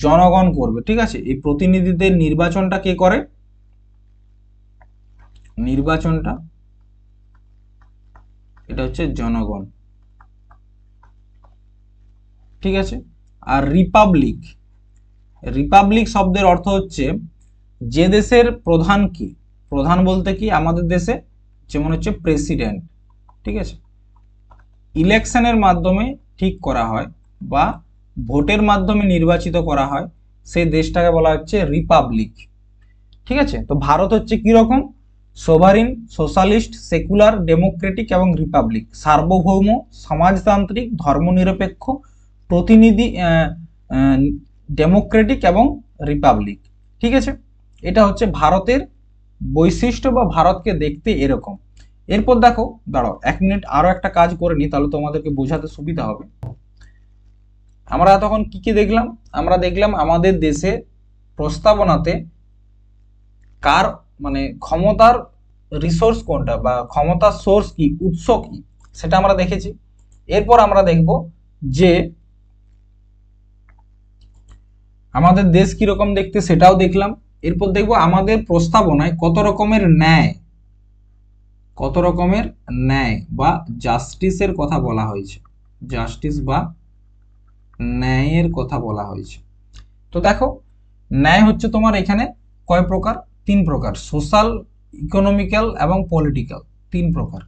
A: জনগণ করবে। ঠিক আছে, এই প্রতিনিধিদের নির্বাচনটা কে করে? নির্বাচনটা এটা হচ্ছে জনগণ। ঠিক আছে, আর রিপাবলিক, রিপাবলিক শব্দের অর্থ হচ্ছে যে দেশের প্রধান কি, প্রধান বলতে কি আমাদের দেশে যেমন হচ্ছে প্রেসিডেন্ট, ঠিক আছে, ইলেকশনের মাধ্যমে ঠিক করা হয় বা ভোটের মাধ্যমে নির্বাচিত করা হয়, সেই দেশটাকে বলা হচ্ছে রিপাবলিক। ঠিক আছে, তো ভারত হচ্ছে কি রকম? সোভারিন, সোশ্যালিস্ট, সেকুলার, ডেমোক্রেটিক এবং রিপাবলিক, সার্বভৌম, সমাজতান্ত্রিক, ধর্মনিরপেক্ষ, প্রতিনিধি, ডেমোক্রেটিক এবং রিপাবলিক। ঠিক আছে, এটা হচ্ছে ভারতের বৈশিষ্ট্য বা ভারতকে দেখতে এরকম। এরপর দেখো, দাঁড়াও 1 মিনিট, আরো একটা কাজ করে নি, তাহলে তোমাদেরকে বোঝাতে সুবিধা হবে। আমরা তখন কি কি দেখলাম? আমরা দেখলাম আমাদের দেশে প্রস্তাবনাতে কার মানে ক্ষমতার রিসোর্স কোনটা বা ক্ষমতার সোর্স কি, উৎস কি, সেটা আমরা দেখেছি। এরপর আমরা দেখব যে আমাদের দেশ কিরকম দেখতে, সেটাও দেখলাম। এরপর দেখব আমাদের প্রস্তাবনায় কত রকমের ন্যায়, কত রকমের ন্যায় বা জাস্টিসের কথা বলা হয়েছে, জাস্টিস বা ন্যায়ের কথা বলা হয়েছে। তো দেখো, ন্যায় হচ্ছে তোমার এখানে কয় প্রকার? 3 প্রকার, সোশ্যাল, ইকোনমিক্যাল এবং পলিটিক্যাল, 3 প্রকার।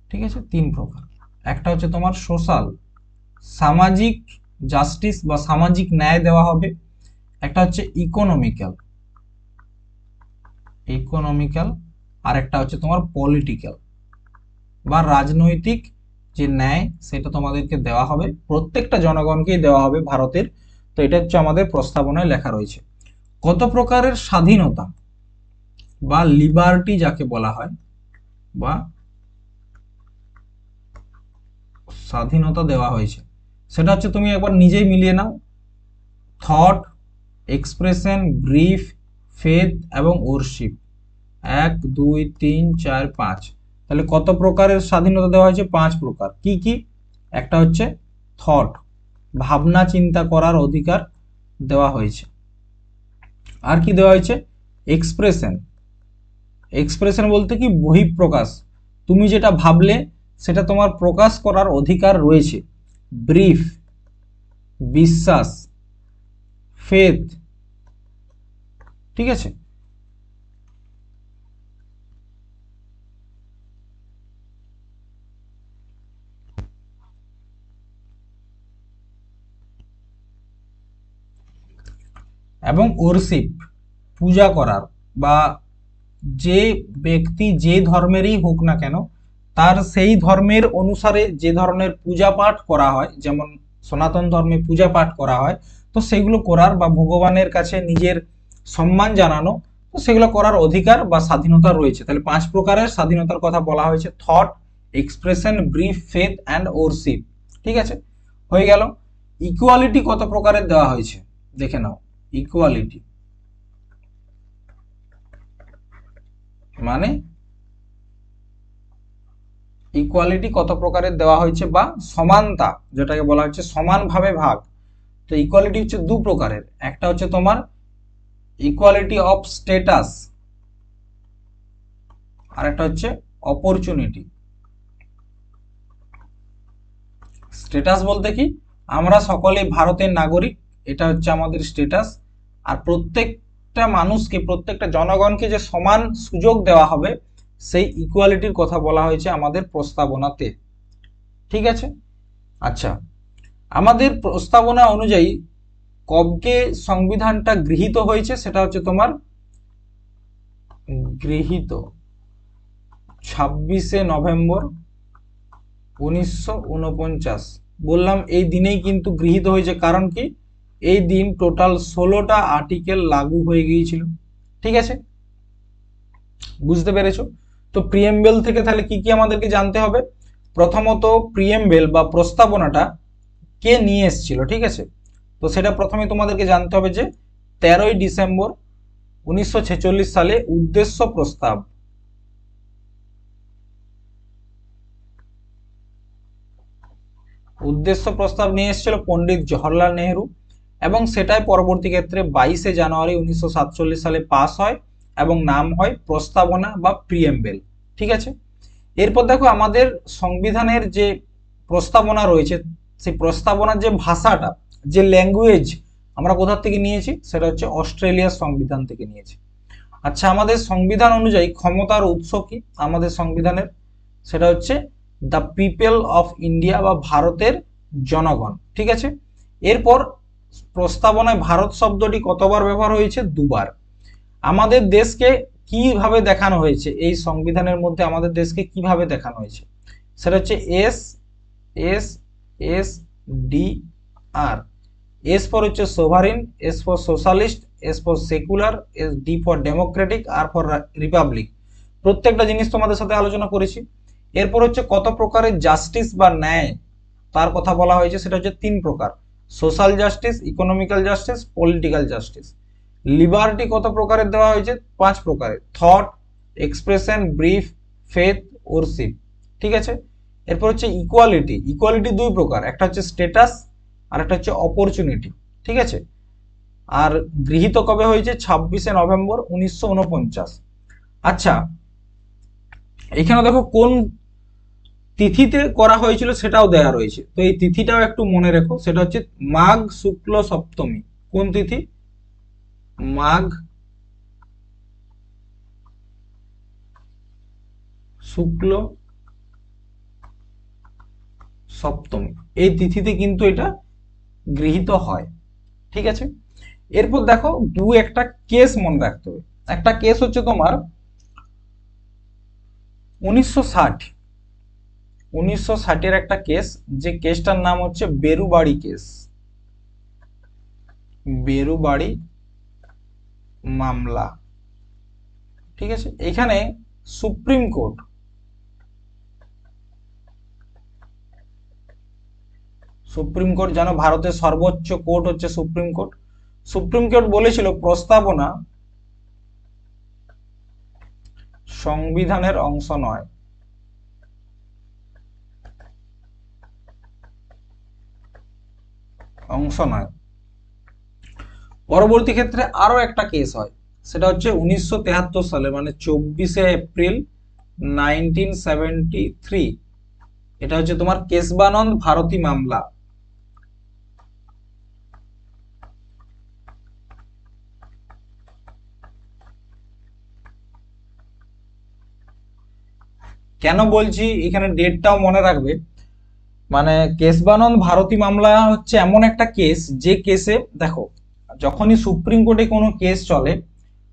A: ঠিক আছে, 3 প্রকার। একটা হচ্ছে তোমার সোশ্যাল, সামাজিক জাস্টিস বা সামাজিক ন্যায় দেওয়া হবে। একটা হচ্ছে ইকোনমিক্যাল, ইকোনমিক্যাল, আর একটা হচ্ছে তোমার পলিটিক্যাল বা রাজনৈতিক যে ন্যায়, সেটা তোমাদেরকে দেওয়া হবে, প্রত্যেকটা জনগণকেই দেওয়া হবে ভারতের। তো এটা হচ্ছে আমাদের প্রস্তাবনায় লেখা রয়েছে। কত প্রকারের স্বাধীনতা? বা লিবার্টি যাকে বলা হয়, বা স্বাধীনতা দেওয়া হয়েছে। সেটা হচ্ছে তুমি একবার নিজেই মিলিয়ে নাও, থট, এক্সপ্রেশন, ব্রিফ, ফেথ এবং ওরশিপ। 1 2 3 4 5, তাহলে কত প্রকারের স্বাধীনতা দেওয়া হয়েছে? 5 প্রকার। কি কি? একটা হচ্ছে থট, ভাবনা চিন্তা করার অধিকার দেওয়া হয়েছে। আর কি দেওয়া হয়েছে? এক্সপ্রেশন, এক্সপ্রেশন বলতে কি? বহিঃপ্রকাশ, তুমি যেটা ভাবলে সেটা তোমার প্রকাশ করার অধিকার রয়েছে। ব্রিফ, বিশ্বাস, ফেথ, ঠিক আছে। এবং ওরশিপ, পূজা করার, বা যে ব্যক্তি যে ধর্মেরই হোক না কেন, তার সেই ধর্মের অনুসারে যে ধরনের পূজা পাঠ করা হয়, যেমন সনাতন ধর্মে পূজা পাঠ করা হয়, তো সেগুলো করার বা ভগবানের কাছে নিজের সম্মান জানানো, তো সেগুলো করার অধিকার বা স্বাধীনতা রয়েছে। তাহলে 5 প্রকারের স্বাধীনতার কথা বলা হয়েছে: thought, expression, belief, faith and worship. ঠিক আছে, হয়ে গেল। ইকুয়ালিটি কত প্রকারের দেওয়া হয়েছে দেখে নাও। ইকুয়ালিটি মানে ইকুয়ালিটি কত প্রকারের দেওয়া হয়েছে, বা সমানতা যেটাকে বলা হচ্ছে সমানভাবে ভাগ। তো ইকুয়ালিটি হচ্ছে 2 প্রকারের। একটা হচ্ছে তোমার ইকুয়ালিটি অফ স্ট্যাটাস, আর একটা হচ্ছে অপরচুনিটি। স্ট্যাটাস বলতে কি? আমরা সকলে ভারতের নাগরিক, এটা হচ্ছে আমাদের স্ট্যাটাস। আর প্রত্যেকটা মানুষকে, প্রত্যেকটা জনগণকে যে সমান সুযোগ দেওয়া হবে, সেই ইকুয়ালিটির কথা বলা হয়েছে আমাদের প্রস্তাবনাতে। ঠিক আছে। আচ্ছা, আমাদের প্রস্তাবনা অনুযায়ী কবে সংবিধানটা গৃহীত হয়েছে? সেটা হচ্ছে তোমার গৃহীত 26 নভেম্বর 1949। বললাম এই দিনেই কিন্তু গৃহীত হয়েছে, কারণ কি? এই দিন টোটাল 16টা আর্টিকেল লাগু হয়ে গিয়েছিল। ঠিক আছে, বুঝতে পেরেছো? তো প্রিএমবেল থেকে তাহলে কি কি আমাদেরকে জানতে হবে? প্রথমত, প্রিএমবেল বা প্রস্তাবনাটা কে নিয়ে এসেছিল? ঠিক আছে, তো সেটা প্রথমে তোমাদেরকে জানতে হবে যে 13ই ডিসেম্বর 1946 সালে উদ্দেশ্য প্রস্তাব, উদ্দেশ্য প্রস্তাব নিয়ে এসেছিল পণ্ডিত জওহরলাল নেহেরু, এবং সেটাই পরবর্তী ক্ষেত্রে 22 জানুয়ারি 1947 সালে পাস হয় এবং নাম হয় প্রস্তাবনা বা প্রিএমবেল। ঠিক আছে, এরপর দেখো আমাদের সংবিধানের যে প্রস্তাবনা রয়েছে, সেই প্রস্তাবনার যে ভাষাটা, যে ল্যাঙ্গুয়েজ, আমরা কোথা থেকে নিয়েছি? সেটা হচ্ছে অস্ট্রেলিয়ার সংবিধান থেকে নিয়েছি। আচ্ছা, আমাদের সংবিধান অনুযায়ী ক্ষমতার উৎস কি আমাদের সংবিধানের? সেটা হচ্ছে দ্য পিপল অফ ইন্ডিয়া বা ভারতের জনগণ। ঠিক আছে, এরপর প্রস্তাবনায় ভারত শব্দটি কতবার ব্যবহার হয়েছে? 2বার। আমাদের দেশকে কিভাবে দেখানো হয়েছে? এই সংবিধানের মধ্যে আমাদের দেশকে কিভাবে দেখানো হয়েছে? সেটা হচ্ছে S, S, S, D, R. S for হচ্ছে sovereign, S for socialist, S for secular, S D for democratic, R for republic. প্রত্যেকটা জিনিস তোমাদের সাথে আলোচনা করেছি। এরপর হচ্ছে কত প্রকারের জাস্টিস বা ন্যায় তার কথা বলা হয়েছে। সেটা হচ্ছে 3 প্রকার: social justice, economical justice, political justice. Liberty কত প্রকারের দেওয়া হয়েছে? 5 প্রকারের: thought, expression, belief, faith, worship. ঠিক আছে, এরপর হচ্ছে ইকুয়ালিটি। ইকুয়ালিটি 2 প্রকার, একটা হচ্ছে স্ট্যাটাস আর একটা হচ্ছে অপরচুনিটি। ঠিক আছে, আর গৃহীত কবে হয়েছে? 26 নভেম্বর 1949। আচ্ছা, এখানে দেখো কোন তিথিতে করা হয়েছিল সেটাও দেয়া রয়েছে, তো এই তিথিটাও একটু মনে রেখো। সেটা হচ্ছে মাঘ শুক্ল সপ্তমী। কোন তিথি? মাঘ শুক্ল সপ্তমী, এই তিথিতে কিন্তু এটা গৃহীত হয়। ঠিক আছে, এরপর দেখো একটা কেস মনে রাখতে হবে। একটা কেস হচ্ছে তোমার 1960, 1960-এর একটা কেস, যে কেসটার নাম হচ্ছে বেরুবাড়ি কেস, বেরুবাড়ি মামলা। ঠিক আছে, এখানে সুপ্রিম কোর্ট, সুপ্রিম কোর্ট জানো ভারতের সর্বোচ্চ কোর্ট হচ্ছে সুপ্রিম কোর্ট। সুপ্রিম কোর্ট বলেছিল প্রস্তাবনা সংবিধানের অংশ নয়। অংশ নয়। পরবর্তী ক্ষেত্রে আরো একটা কেস হয়, সেটা হচ্ছে 1973 সালে, মানে 24শে এপ্রিল 1973। এটা হচ্ছে তোমার কেশবানন্দ ভারতী মামলা। কেন বলছি এখানে ডেটটাও মনে রাখবে, মানে কেশবানন্দ ভারতী মামলা হচ্ছে এমন একটা কেস, যে কেসে দেখো যখনই সুপ্রিম কোর্টে কোনো কেস চলে,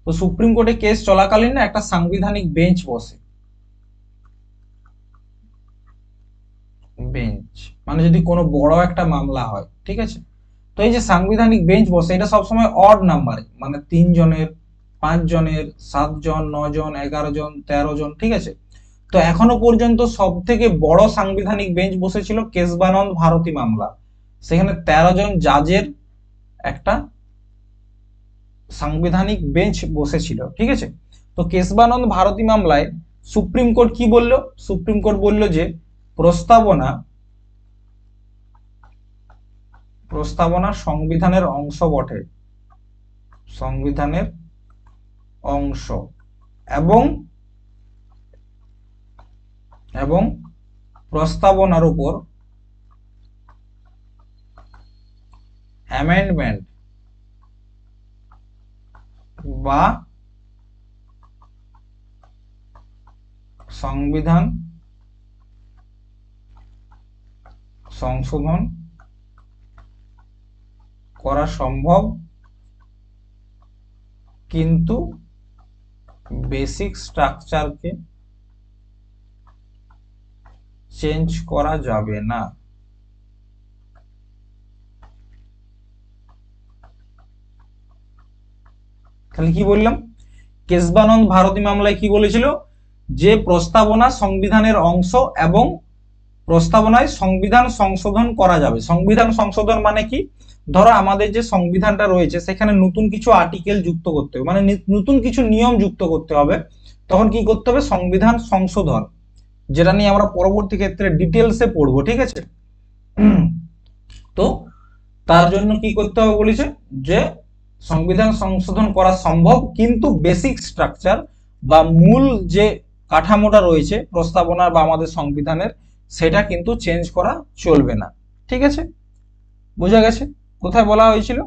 A: তো সুপ্রিম কোর্টে কেস চলাকালীন না একটা সাংবিধানিক বেঞ্চ বসে। বেঞ্চ মানে যদি কোনো বড় একটা মামলা হয়, ঠিক আছে, তো এই যে সাংবিধানিক বেঞ্চ বসে, এটা সবসময় অড নাম্বারে, মানে 3 জনের, 5 জনের, 7 জন, 9 জন, 11 জন, 13 জন, ঠিক আছে। তো এখনো পর্যন্ত সব থেকে বড় সাংবিধানিক বেঞ্চ বসেছিল কেশবানন্দ ভারতী মামলা। সেখানে 13 জন জাজের একটা সাংবিধানিক বেঞ্চ বসেছিল, ঠিক আছে। তো কেশবানন্দ ভারতী মামলায় সুপ্রিম কোর্ট কি বলল? সুপ্রিম কোর্ট বলল যে প্রস্তাবনা প্রস্তাবনা সংবিধানের অংশ বটে, সংবিধানের অংশ, এবং এবং প্রস্তাবনার উপর অ্যামেন্ডমেন্ট বা সংবিধান সংশোধন করা সম্ভব, কিন্তু বেসিক স্ট্রাকচারকে চেঞ্জ করা যাবে না। তাহলে কি বললাম? কেশবানন্দ ভারতী মামলায় কি বলেছিল? যে প্রস্তাবনা সংবিধানের অংশ এবং প্রস্তাবনায় সংবিধান সংশোধন করা যাবে। সংবিধান সংশোধন মানে কি? ধরো আমাদের যে সংবিধানটা রয়েছে সেখানে নতুন কিছু আর্টিকেল যুক্ত করতে হবে, মানে নতুন কিছু নিয়ম যুক্ত করতে হবে, তখন কি করতে হবে? সংবিধান সংশোধন, যেটা নিয়ে আমরা পরবর্তী ক্ষেত্রে ডিটেলসে পড়বো, ঠিক আছে। তো তার জন্য কি করতে হবে বলেছে? যে সংবিধান সংশোধন করা সম্ভব, কিন্তু বেসিক স্ট্রাকচার বা মূল যে কাঠামোটা রয়েছে প্রস্তাবনার বা আমাদের সংবিধানের, সেটা কিন্তু চেঞ্জ করা চলবে না, ঠিক আছে। বোঝা গেছে কোথায় বলা হয়েছিল?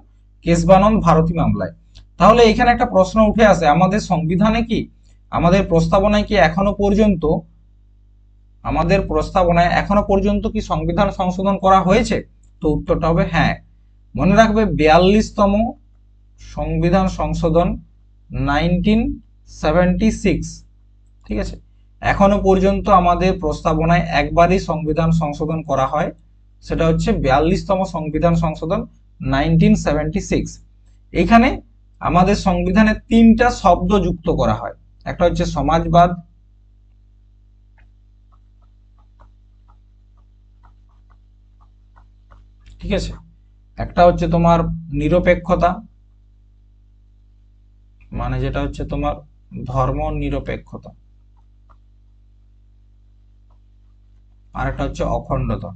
A: কেশবানন্দ ভারতী মামলায়। তাহলে এখানে একটা প্রশ্ন উঠে আসে, আমাদের সংবিধানে কি, আমাদের প্রস্তাবনায় কি এখনো পর্যন্ত, আমাদের প্রস্তাবনায় এখনো পর্যন্ত কি সংবিধান সংশোধন করা হয়েছে? তো উত্তরটা হবে হ্যাঁ। মনে রাখবে 42তম সংবিধান সংশোধন 1976, ঠিক আছে। এখনো পর্যন্ত আমাদের প্রস্তাবনায় একবারই সংবিধান সংশোধন করা হয়, সেটা হচ্ছে 42তম সংবিধান সংশোধন 1976। এখানে আমাদের সংবিধানে 3টা শব্দ যুক্ত করা হয়, একটা হচ্ছে সমাজবাদ, ঠিক আছে, একটা হচ্ছে তোমার নিরপেক্ষতা, মানে যেটা হচ্ছে তোমার ধর্ম নিরপেক্ষতা, আর একটা হচ্ছে অখণ্ডতা,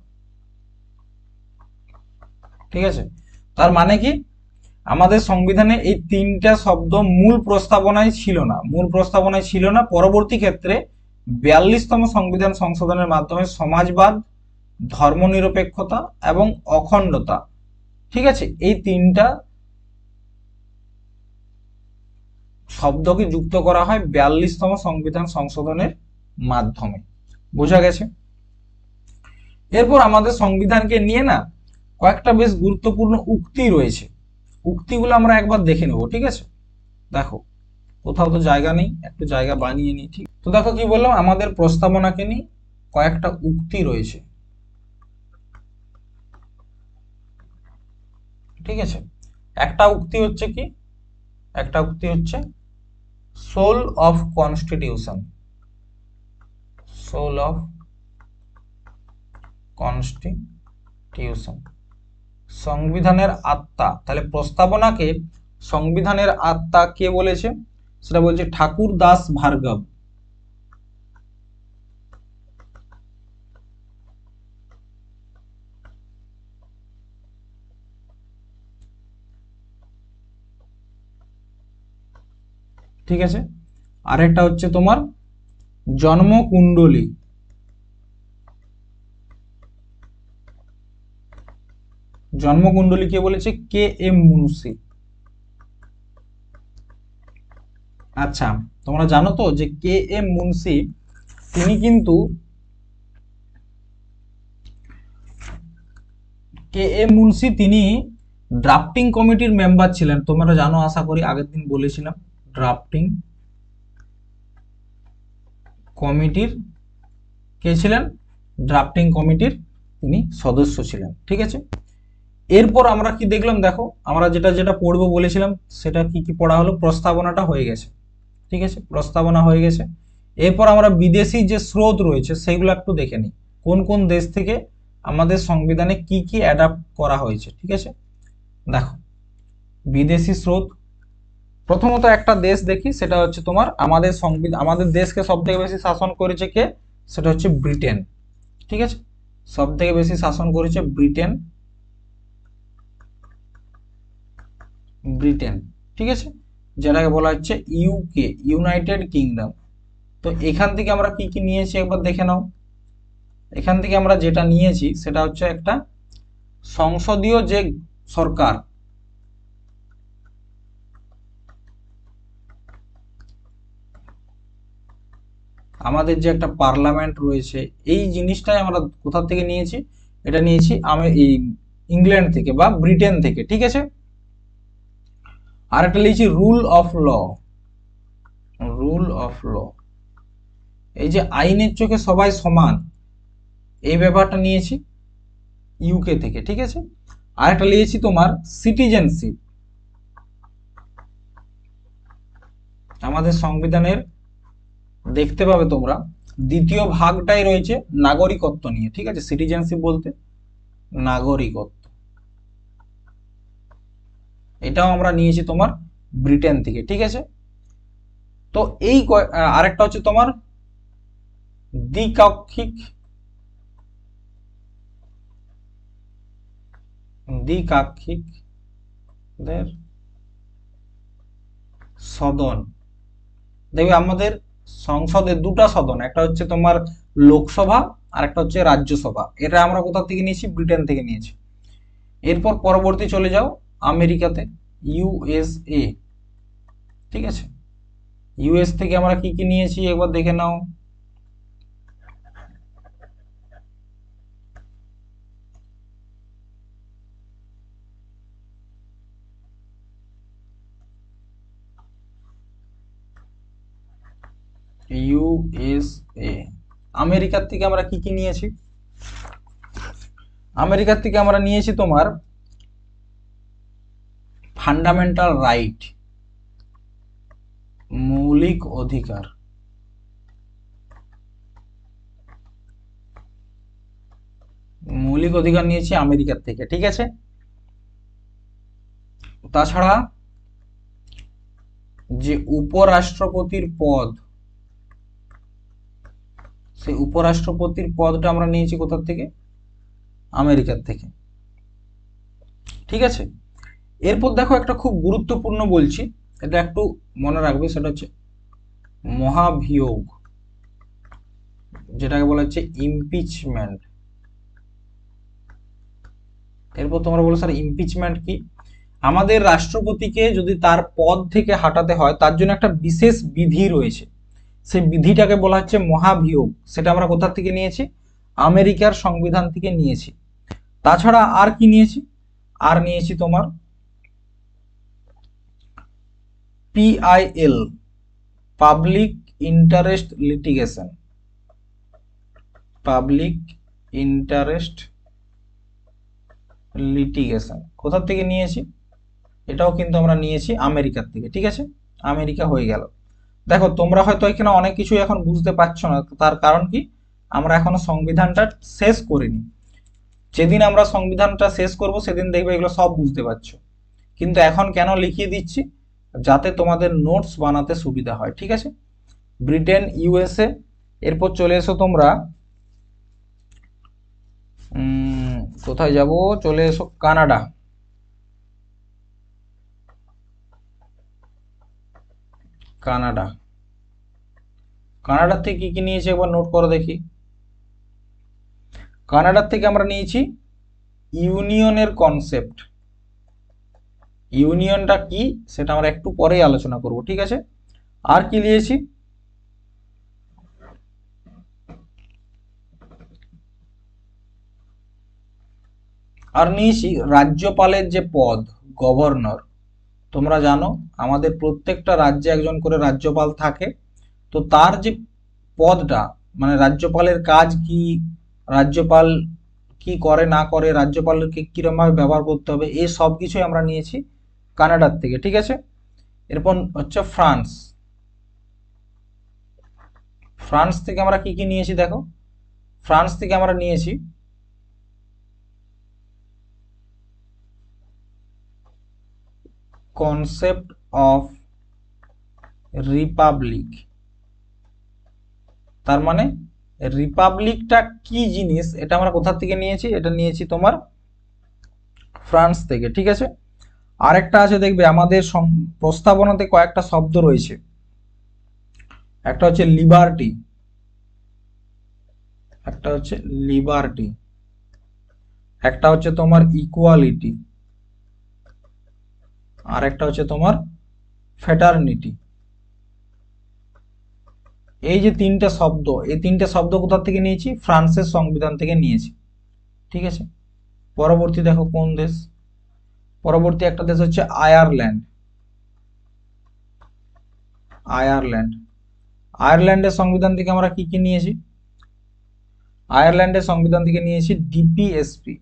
A: ঠিক আছে। তার মানে কি, আমাদের সংবিধানে এই 3টা শব্দ মূল প্রস্তাবনায় ছিল না, মূল প্রস্তাবনায় ছিল না। পরবর্তী ক্ষেত্রে 42তম সংবিধান সংশোধনের মাধ্যমে সমাজবাদ, ধর্মনিরপেক্ষতা এবং অখণ্ডতা, ঠিক আছে, এই 3টা শব্দকে যুক্ত করা হয় 42তম সংবিধান সংশোধনের মাধ্যমে। বোঝা গেছে? এরপর আমাদের সংবিধানকে নিয়ে না কয়েকটা বেশ গুরুত্বপূর্ণ উক্তি রয়েছে, উক্তিগুলো আমরা একবার দেখে নেব, ঠিক আছে। দেখো কোথাও তো জায়গা নেই, একটু জায়গা বানিয়ে নিই, ঠিক। তো দেখো কি বললাম, আমাদের প্রস্তাবনাকে নিয়ে কয়েকটা উক্তি রয়েছে, ঠিক আছে। একটা উক্তি হচ্ছে কি, একটা উক্তি হচ্ছে soul of constitution, soul of constitution, সংবিধানের আত্মা। তাহলে প্রস্তাবনাকে সংবিধানের আত্মা কে বলেছে? সেটা বলছে ঠাকুর দাস ভার্গব। ঠিক আছে, আরেকটা হচ্ছে তোমার জন্মকুণ্ডলী, জন্মকুণ্ডলী কে বলেছে? K M Munshi. আচ্ছা, তোমরা জানো তো যে কে এম মুন্সি তিনি কিন্তু কে এম মুন্সি তিনি ড্রাফটিং কমিটির মেম্বার ছিলেন। তোমরা জানো আশা করি, আগের দিন বলেছিলাম। ড্রাফটিং কমিটির কে ছিলেন? ড্রাফটিং কমিটির তিনি সদস্য ছিলেন। ঠিক আছে, এরপর আমরা কি দেখলাম? দেখো, আমরা যেটা যেটা পড়বো বলেছিলাম সেটা কি কি পড়া হলো? প্রস্তাবনাটা হয়ে গেছে। ঠিক আছে, প্রস্তাবনা হয়ে গেছে। এরপর আমরা বিদেশি যে স্রোত রয়েছে সেগুলো একটু দেখে নিই, কোন কোন দেশ থেকে আমাদের সংবিধানে কি কি অ্যাডাপ্ট করা হয়েছে। ঠিক আছে, দেখো বিদেশি স্রোত, প্রথমত একটা দেশ দেখি, সেটা হচ্ছে তোমার আমাদের সংবিধান, আমাদের দেশকে সব থেকে বেশি শাসন করেছে কে? সেটা হচ্ছে ব্রিটেন। ঠিক আছে, সব থেকে বেশি শাসন করেছে ব্রিটেন, ব্রিটেন। ঠিক আছে, যেটাকে বলা হচ্ছে ইউকে, ইউনাইটেড কিংডম। তো এখান থেকে আমরা কি কি নিয়েছি একবার দেখে নাও। এখান থেকে আমরা যেটা নিয়েছি সেটা হচ্ছে একটা সংসদীয় যে সরকার, আমাদের যে একটা পার্লামেন্ট রয়েছে, এই জিনিসটাই আমরা কোথা থেকে নিয়েছি? এটা নিয়েছি আমি এই ইংল্যান্ড থেকে বা ব্রিটেন থেকে। ঠিক আছে, আর একটা লিখছি rule of law, rule of law, এই যে আইনের চোখে সবাই সমান, এই ব্যাপারটা নিয়েছি ইউকে থেকে। ঠিক আছে, আর একটা নিয়েছি তোমার সিটিজেনশিপ, আমাদের সংবিধানের দেখতে পাবে তোমরা দ্বিতীয় ভাগটাই রয়েছে নাগরিকত্ব নিয়ে। ঠিক আছে, সিটিজেনশিপ বলতে নাগরিকত্ব, এটাও আমরা নিয়েছি তোমার ব্রিটেন থেকে। ঠিক আছে, তো এই আরেকটা হচ্ছে তোমার দ্বিকাক্ষিক, দ্বিকাক্ষিকদের সদন। দেখবে আমাদের সংসদের দুটা সদন, একটা হচ্ছে তোমার লোকসভা আর একটা হচ্ছে রাজ্যসভা। এটা আমরা কোথা থেকে নিয়েছি? ব্রিটেন থেকে নিয়েছি। এরপর পরবর্তী চলে যাও আমেরিকাতে, ইউএসএ। ঠিক আছে, ইউএস থেকে আমরা কি কি নিয়েছি একবার দেখে নাও। ইউএসএ, আমেরিকার থেকে আমরা কি কি নিয়েছি? আমেরিকার থেকে আমরা নিয়েছি তোমার ফান্ডামেন্টাল রাইট, মৌলিক অধিকার। মৌলিক অধিকার নিয়েছি আমেরিকার থেকে। ঠিক আছে, তাছাড়া যে উপরাষ্ট্রপতির পদ, সেই উপরাষ্ট্রপতির পদটা আমরা নিয়েছি কোথা থেকে? আমেরিকার থেকে। ঠিক আছে, এরপর দেখো একটা খুব গুরুত্বপূর্ণ বলছি, এটা একটু মনে রাখবে, সেটা হচ্ছে মহাভিয়োগ, যেটাকে বলা হচ্ছে ইমপিচমেন্ট। এরপর তোমরা বলো স্যার ইমপিচমেন্ট কি? আমাদের রাষ্ট্রপতিকে যদি তার পদ থেকে হাঁটাতে হয়, তার জন্য একটা বিশেষ বিধি রয়েছে, সেই বিধিটাকে বলা হচ্ছে মহাভিয়োগ। সেটা আমরা কোথা থেকে নিয়েছি? আমেরিকার সংবিধান থেকে নিয়েছি। তাছাড়া আর কি নিয়েছি? আর নিয়েছি তোমার PIL, public interest litigation, public interest litigation কোথা থেকে নিয়েছি? এটাও কিন্তু আমরা নিয়েছি আমেরিকার থেকে। ঠিক আছে, আমেরিকা হয়ে গেল। দেখো তোমরা হয়তো এখানে অনেক কিছু এখন বুঝতে পারছো না, তার কারণ কি, আমরা এখনো সংবিধানটা শেষ করিনি। যেদিন আমরা সংবিধানটা শেষ করব সেদিন দেখবে এগুলো সব বুঝতে পারছো। কিন্তু এখন কেন লিখিয়ে দিচ্ছি, যাতে তোমাদের নোটস বানাতে সুবিধা হয়, ঠিক আছে। ব্রিটেন, ইউএসএ, এরপর চলে এসো তোমরা কোথায় যাব, চলে এসো কানাডা। কানাডা, কানাডার থেকে কি কি নিয়েছি একবার নোট করো দেখি। কানাডার থেকে আমরা নিয়েছি ইউনিয়নের কনসেপ্ট। ইউনিয়নটা কি সেটা আমরা একটু পরেই আলোচনা করব, ঠিক আছে। আর কি নিয়েছি, আর নিয়েছি রাজ্যপালের যে পদ, গভর্নর। তোমরা জানো আমাদের প্রত্যেকটা রাজ্যে একজন করে রাজ্যপাল থাকে। তো তার যে পদটা, মানে রাজ্যপালের কাজ কি, রাজ্যপাল কি করে না করে, রাজ্যপালকে কিরকম ভাবে ব্যবহার করতে হবে, এই সব কিছুই আমরা নিয়েছি কানাডার থেকে, ঠিক আছে। এরপর হচ্ছে ফ্রান্স। ফ্রান্স থেকে আমরা কি কি নিয়েছি দেখো। ফ্রান্স থেকে আমরা নিয়েছি কনসেপ্ট অফ রিপাবলিক। তার মানে রিপাবলিকটা কি জিনিস এটা আমরা কোথা থেকে নিয়েছি, এটা নিয়েছি তোমার ফ্রান্স থেকে, ঠিক আছে। আরেকটা আছে দেখবে আমাদের প্রস্তাবনাতে কয়েকটা শব্দ রয়েছে। একটা হচ্ছে লিবার্টি, একটা হচ্ছে লিবার্টি, একটা হচ্ছে তোমার ইকুয়ালিটি, আর একটা হচ্ছে তোমার ফ্যাটার্নিটি। এই যে তিনটে শব্দ, এই তিনটে শব্দ কোথা থেকে নিয়েছি, ফ্রান্সের সংবিধান থেকে নিয়েছি, ঠিক আছে। পরবর্তী দেখো কোন দেশ, পরবর্তী একটা দেশ হচ্ছে আয়ারল্যান্ড। আয়ারল্যান্ড, আয়ারল্যান্ডের সংবিধান থেকে আমরা কি কি নিয়েছি, আয়ারল্যান্ডের সংবিধান থেকে নিয়েছি DPSP.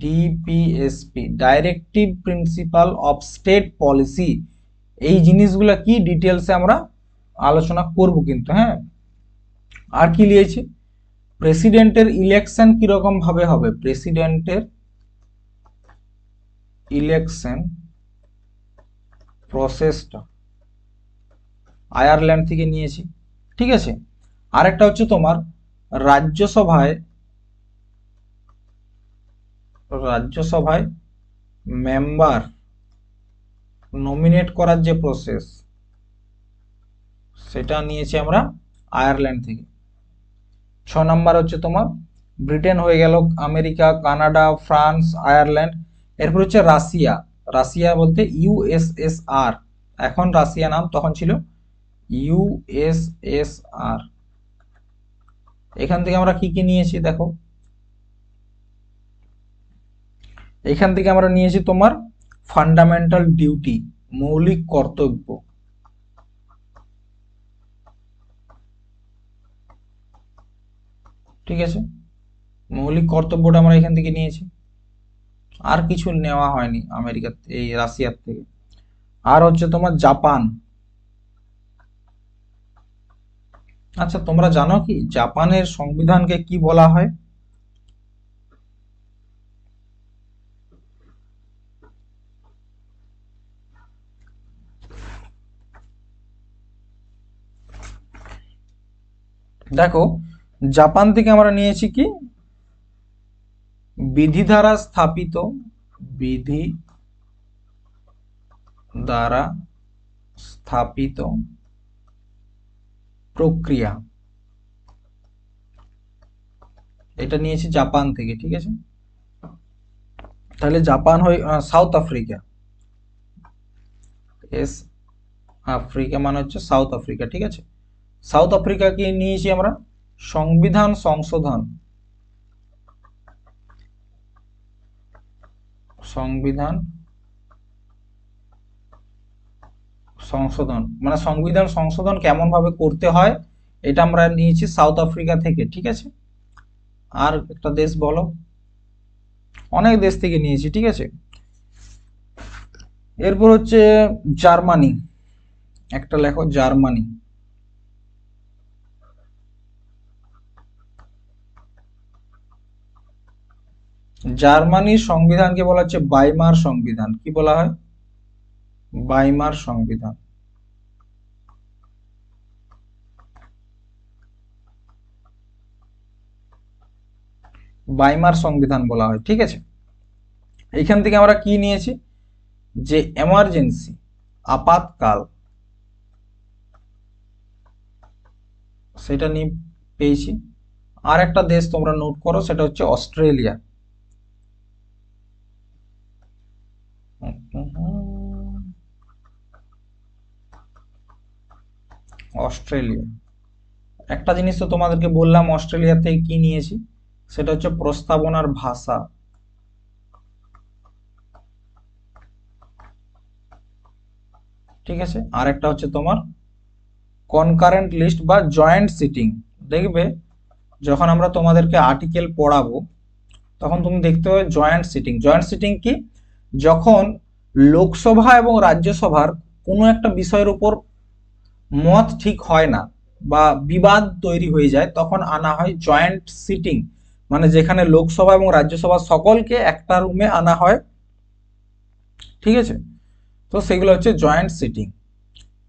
A: DPSP, directive principle of state policy. এই জিনিসগুলো কি ডিটেলসে আমরা আলোচনা করব কিন্তু, হ্যাঁ। আর কি নিয়েছি, প্রেসিডেন্টের ইলেকশন কিরকম ভাবে হবে, প্রেসিডেন্টের ইলেকশন প্রসেসটা আয়ারল্যান্ড থেকে নিয়েছি, ঠিক আছে। আরেকটা হচ্ছে তোমার রাজ্যসভায়, রাজ্যসভায় মেম্বার নমিনেট করার যে প্রসেস, সেটা নিয়েছি আমরা আয়ারল্যান্ড থেকে। 6 নম্বর হচ্ছে তোমার ব্রিটেন হয়ে গেল, আমেরিকা, কানাডা, ফ্রান্স, আয়ারল্যান্ড। এরপর হচ্ছে রাশিয়া। রাশিয়া বলতে ইউএসএসআর, এখন রাশিয়া নাম, তখন ছিল ইউএসএসআর। এখান থেকে আমরা কি কি নিয়েছি দেখো, এখান থেকে আমরা নিয়েছি তোমার ফান্ডামেন্টাল ডিউটি, মৌলিক কর্তব্য, ঠিক আছে। মৌলিক কর্তব্যটা আমরা এখান থেকে নিয়েছি, আর কিছু নেওয়া হয়নি আমেরিকা, এই রাশিয়ার থেকে। আর হচ্ছে তোমার জাপান। আচ্ছা তোমরা জানো কি জাপানের সংবিধানকে কি বলা হয়, দেখো জাপান থেকে আমরা নিয়েছি কি, বিধি দ্বারা স্থাপিত, বিধি দ্বারা স্থাপিত প্রক্রিয়া, এটা নিয়েছি জাপান থেকে, ঠিক আছে। তাহলে জাপান হয়ে সাউথ আফ্রিকা, এস আফ্রিকা মানে হচ্ছে সাউথ আফ্রিকা, ঠিক আছে। সাউথ আফ্রিকাকে নিয়েছি আমরা সংবিধান সংশোধন, সংবিধান সংশোধন মানে সংবিধান সংশোধন কেমন ভাবে করতে হয়, এটা আমরা নিয়েছি সাউথ আফ্রিকা থেকে, ঠিক আছে। আর একটা দেশ বলো, অনেক দেশ থেকে নিয়েছি, ঠিক আছে। এরপর হচ্ছে জার্মানি। একটা লেখো জার্মানি। জার্মানির সংবিধানকে বলা হচ্ছে বাইমার সংবিধান। কি বলা হয়? বাইমার সংবিধান। বাইমার সংবিধান বলা হয়, ঠিক আছে। এইখান থেকে আমরা কি নিয়েছি, যে এমার্জেন্সি, আপাতকাল, সেটা নিয়ে পেয়েছি। আর একটা দেশ তোমরা নোট করো, সেটা হচ্ছে অস্ট্রেলিয়া। অস্ট্রেলিয়া। একটা জিনিস তো তোমাদেরকে বললাম অস্ট্রেলিয়াতে কি নিয়েছি, সেটা হচ্ছে প্রস্তাবনার ভাষা। ঠিক আছে। আর একটা হচ্ছে তোমার কনকারেন্ট লিস্ট বা জয়েন্ট সিটিং। দেখবে যখন আমরা তোমাদেরকে আর্টিকেল পড়াবো, তখন তুমি দেখতে পাবে জয়েন্ট সিটিং। জয়েন্ট সিটিং কি? যখন লোকসভা এবং রাজ্যসভার কোনো একটা বিষয়ের উপর মত ঠিক হয় না বা বিবাদ তৈরি হয়ে যায়, তখন আনা হয় জয়েন্ট সিটিং। মানে যেখানে লোকসভা এবং রাজ্যসভা সকলকে একটা রুমে আনা হয়, ঠিক আছে। তো সেগুলো হচ্ছে জয়েন্ট সিটিং।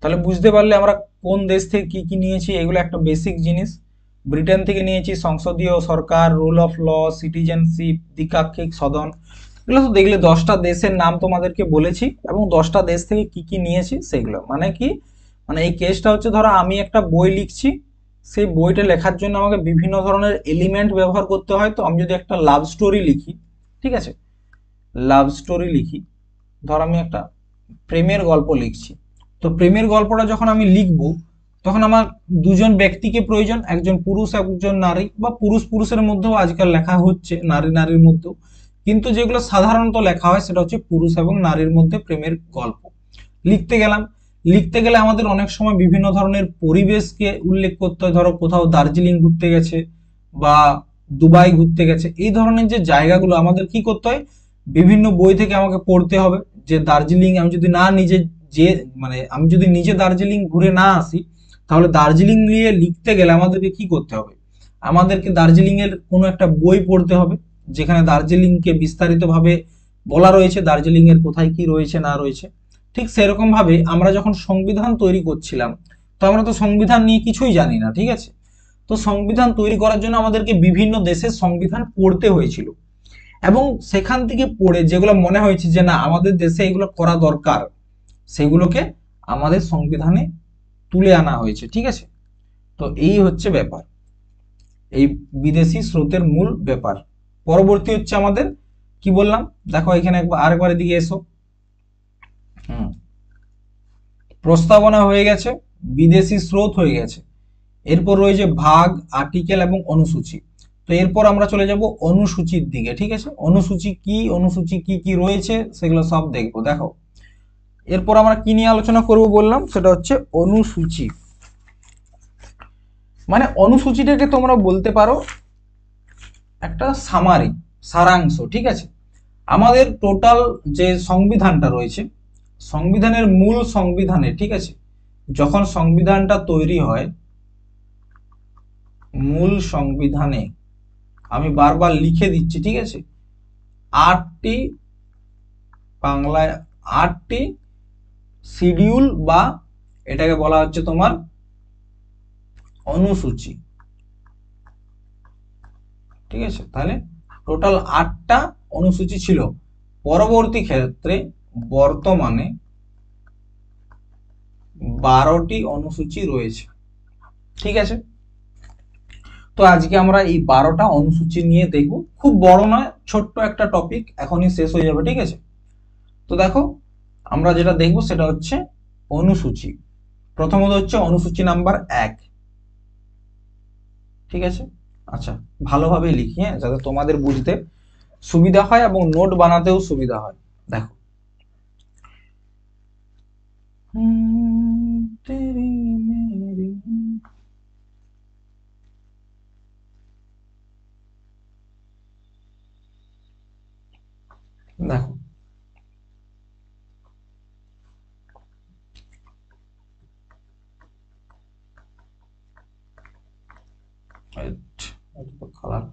A: তাহলে বুঝতে পারলে আমরা কোন দেশ থেকে কি কি নিয়েছি, এগুলো একটা বেসিক জিনিস। ব্রিটেন থেকে নিয়েছি সংসদীয় সরকার, রুল অফ ল, সিটিজেনশিপ, দ্বিপাক্ষিক সদন। এগুলো তো দেখলে 10টা দেশের নাম তোমাদেরকে বলেছি, এবং 10টা দেশ থেকে কি কি নিয়েছি সেগুলো। মানে কি, মানে এই কেসটা হচ্ছে, ধরো আমি একটা বই লিখছি, সেই বইটা লেখার জন্য আমাকে বিভিন্ন ধরনের এলিমেন্ট ব্যবহার করতে হয়। তো আমি যদি একটা লাভ স্টোরি লিখি, ঠিক আছে, লাভ স্টোরি লিখি, ধর আমি একটা প্রেমের গল্প লিখছি। তো প্রেমের গল্পটা যখন আমি লিখবো, তখন আমার দুজন ব্যক্তিকে প্রয়োজন, একজন পুরুষ একজন নারী, বা পুরুষ পুরুষের মধ্যেও আজকাল লেখা হচ্ছে, নারী নারীর মধ্যেও। কিন্তু যেগুলো সাধারণত লেখা হয় সেটা হচ্ছে পুরুষ এবং নারীর মধ্যে প্রেমের গল্প। লিখতে গেলাম, লিখতে গেলে আমাদের অনেক সময় বিভিন্ন ধরনের পরিবেশকে উল্লেখ করতে হয়। ধরো কোথাও দার্জিলিং ঘুরতে গেছে বা দুবাই ঘুরতে গেছে, এই ধরনের যে জায়গাগুলো আমাদের কি করতে হয়, বিভিন্ন বই থেকে আমাকে পড়তে হবে। যে দার্জিলিং আমি যদি না নিজে, যে মানে আমি যদি নিজে দার্জিলিং ঘুরে না আসি, তাহলে দার্জিলিং নিয়ে লিখতে গেলে আমাদেরকে কি করতে হবে, আমাদেরকে দার্জিলিং এর কোনো একটা বই পড়তে হবে, যেখানে দার্জিলিংকে বিস্তারিতভাবে বলা রয়েছে, দার্জিলিং এর কোথায় কি রয়েছে না রয়েছে। ঠিক সেরকম ভাবে আমরা যখন সংবিধান তৈরি করছিলাম, তো আমরা তো সংবিধান নিয়ে কিছুই জানি না, ঠিক আছে। তো সংবিধান তৈরি করার জন্য আমাদেরকে বিভিন্ন দেশের সংবিধান পড়তে হয়েছিল, এবং সেখান থেকে পড়ে যেগুলো মনে হয়েছে যে না আমাদের দেশে এগুলো করা দরকার, সেগুলোকে আমাদের সংবিধানে তুলে আনা হয়েছে, ঠিক আছে। তো এই হচ্ছে ব্যাপার, এই বিদেশি স্রোতের মূল ব্যাপার। পরবর্তী হচ্ছে আমাদের কি বললাম, দেখো এখানে একবার আরেকবার এদিকে এসো। হুম, প্রস্তাবনা হয়ে গেছে, বিদেশি স্রোত হয়ে গেছে, এরপর রয়েছে ভাগ, আর্টিকেল এবং অনুসূচি। তো এরপর আমরা চলে যাব অনুসূচির দিকে, ঠিক আছে। অনুসূচি কি, অনুসূচি কি কি রয়েছে সেগুলো সব দেখবো। দেখো এরপর আমরা কি নিয়ে আলোচনা করব বললাম, সেটা হচ্ছে অনুসূচি। মানে অনুসূচিটাকে তোমরা বলতে পারো একটা সামারি, সারাংশ, ঠিক আছে। আমাদের টোটাল যে সংবিধানটা রয়েছে, সংবিধানের মূল সংবিধানে, ঠিক আছে, যখন সংবিধানটা তৈরি হয়, মূল সংবিধানে আমি বারবার লিখে দিচ্ছি, ঠিক আছে, 8টি, বাংলায় 8টি শিডিউল, বা এটাকে বলা হচ্ছে তোমার অনুসূচি, ঠিক আছে। তাহলে টোটাল 8টা অনুসূচি ছিল। পরবর্তী ক্ষেত্রে বর্তমানে 12টি অনুসূচি রয়েছে, ঠিক আছে। তো আজকে আমরা এই 12টা অনুসূচি নিয়ে দেখব। খুব বড় নয়, ছোট্ট একটা টপিক, এখনই শেষ হয়ে যাবে, ঠিক আছে। তো দেখো আমরা যেটা দেখব সেটা হচ্ছে অনুসূচি। প্রথমত হচ্ছে অনুসূচি নাম্বার 1, ঠিক আছে। আচ্ছা, ভালোভাবে লিখি, হ্যাঁ, যাতে তোমাদের বুঝতে সুবিধা হয় এবং নোট বানাতেও সুবিধা হয়। দেখো, তেরি মেরি, দেখো কালার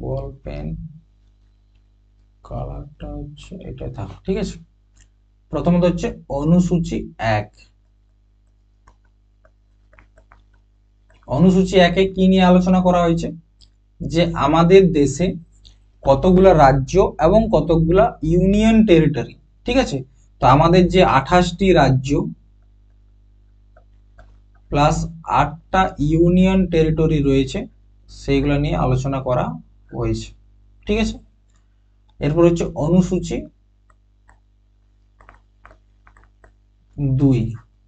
A: বল পেন কালারটা হচ্ছে এটা থাক, ঠিক আছে। প্রথমত হচ্ছে অনুসূচি 1। অনুসূচি 1-এ কি নিয়ে আলোচনা করা হয়েছে, যে আমাদের দেশে কতগুলা রাজ্য এবং কতগুলা ইউনিয়ন টেরিটরি, ঠিক আছে। তো আমাদের যে 28টি রাজ্য প্লাস 8টা ইউনিয়ন টেরিটরি রয়েছে সেইগুলো নিয়ে আলোচনা করা হয়েছে, ঠিক আছে। এরপর হচ্ছে অনুসূচি 2।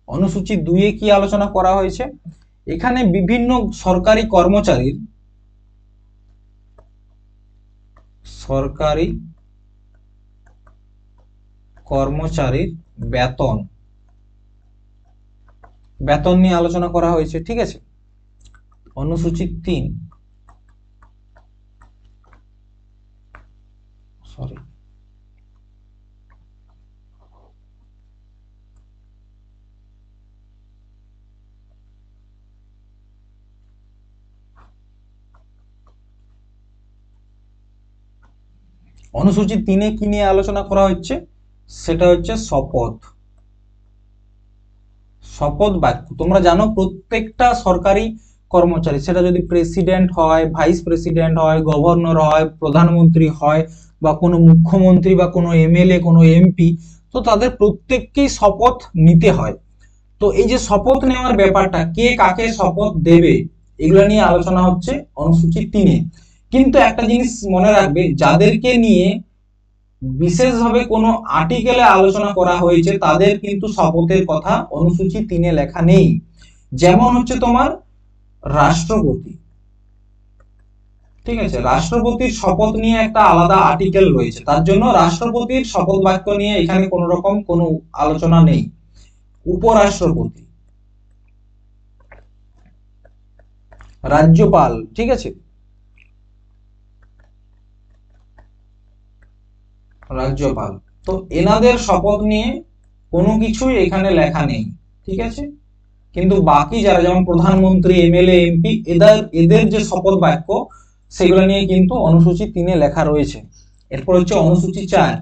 A: অনুসূচি 2-এ কি আলোচনা করা হয়েছে, এখানে বিভিন্ন সরকারি কর্মচারীর বেতন নিয়ে আলোচনা করা হয়েছে, ঠিক আছে। অনুসূচি 3 অনুসূচি 3-এ কি নিয়ে আলোচনা করা হচ্ছে, সেটা হচ্ছে শপথ বাক্য। তোমরা জানো প্রত্যেকটা সরকারি কর্মচারী, সেটা যদি প্রেসিডেন্ট হয়, ভাইস প্রেসিডেন্ট হয়, গভর্নর হয়, প্রধানমন্ত্রী হয়, বা কোনো মুখ্যমন্ত্রী বা কোনো এমএলএ, কোনো এমপি, তো তাদের প্রত্যেককেই শপথ নিতে হয়। তো এই যে শপথ নেওয়ার ব্যাপারটা, কে কাকে শপথ দেবে, এগুলো নিয়ে আলোচনা হচ্ছে অনুসূচি 3-এ। কিন্তু একটা জিনিস মনে রাখবে, যাদেরকে নিয়ে বিশেষভাবে কোনো আর্টিকেলে আলোচনা করা হয়েছে তাদের কিন্তু শপথের কথা অনুসূচি 3-এ লেখা নেই। যেমন হচ্ছে তোমার রাষ্ট্রপতি, ঠিক আছে। রাষ্ট্রপতির শপথ নিয়ে একটা আলাদা আর্টিকেল রয়েছে, তার জন্য রাষ্ট্রপতির শপথ বাক্য নিয়ে এখানে কোনো রকম কোনো আলোচনা নেই। উপরাষ্ট্রপতি, রাজ্যপাল, ঠিক আছে, রাজ্যপাল, তো এনাদের শপথ নিয়ে কোনো কিছুই এখানে লেখা নেই, ঠিক আছে। কিন্তু বাকি যারা, যেমন প্রধানমন্ত্রী, এমএলএ, এমপি, এদের যে শপথ বাক্য সেগুলো নিয়ে কিন্তু অনুসূচি 3-এ লেখা রয়েছে। এরপর হচ্ছে অনুসূচি 4।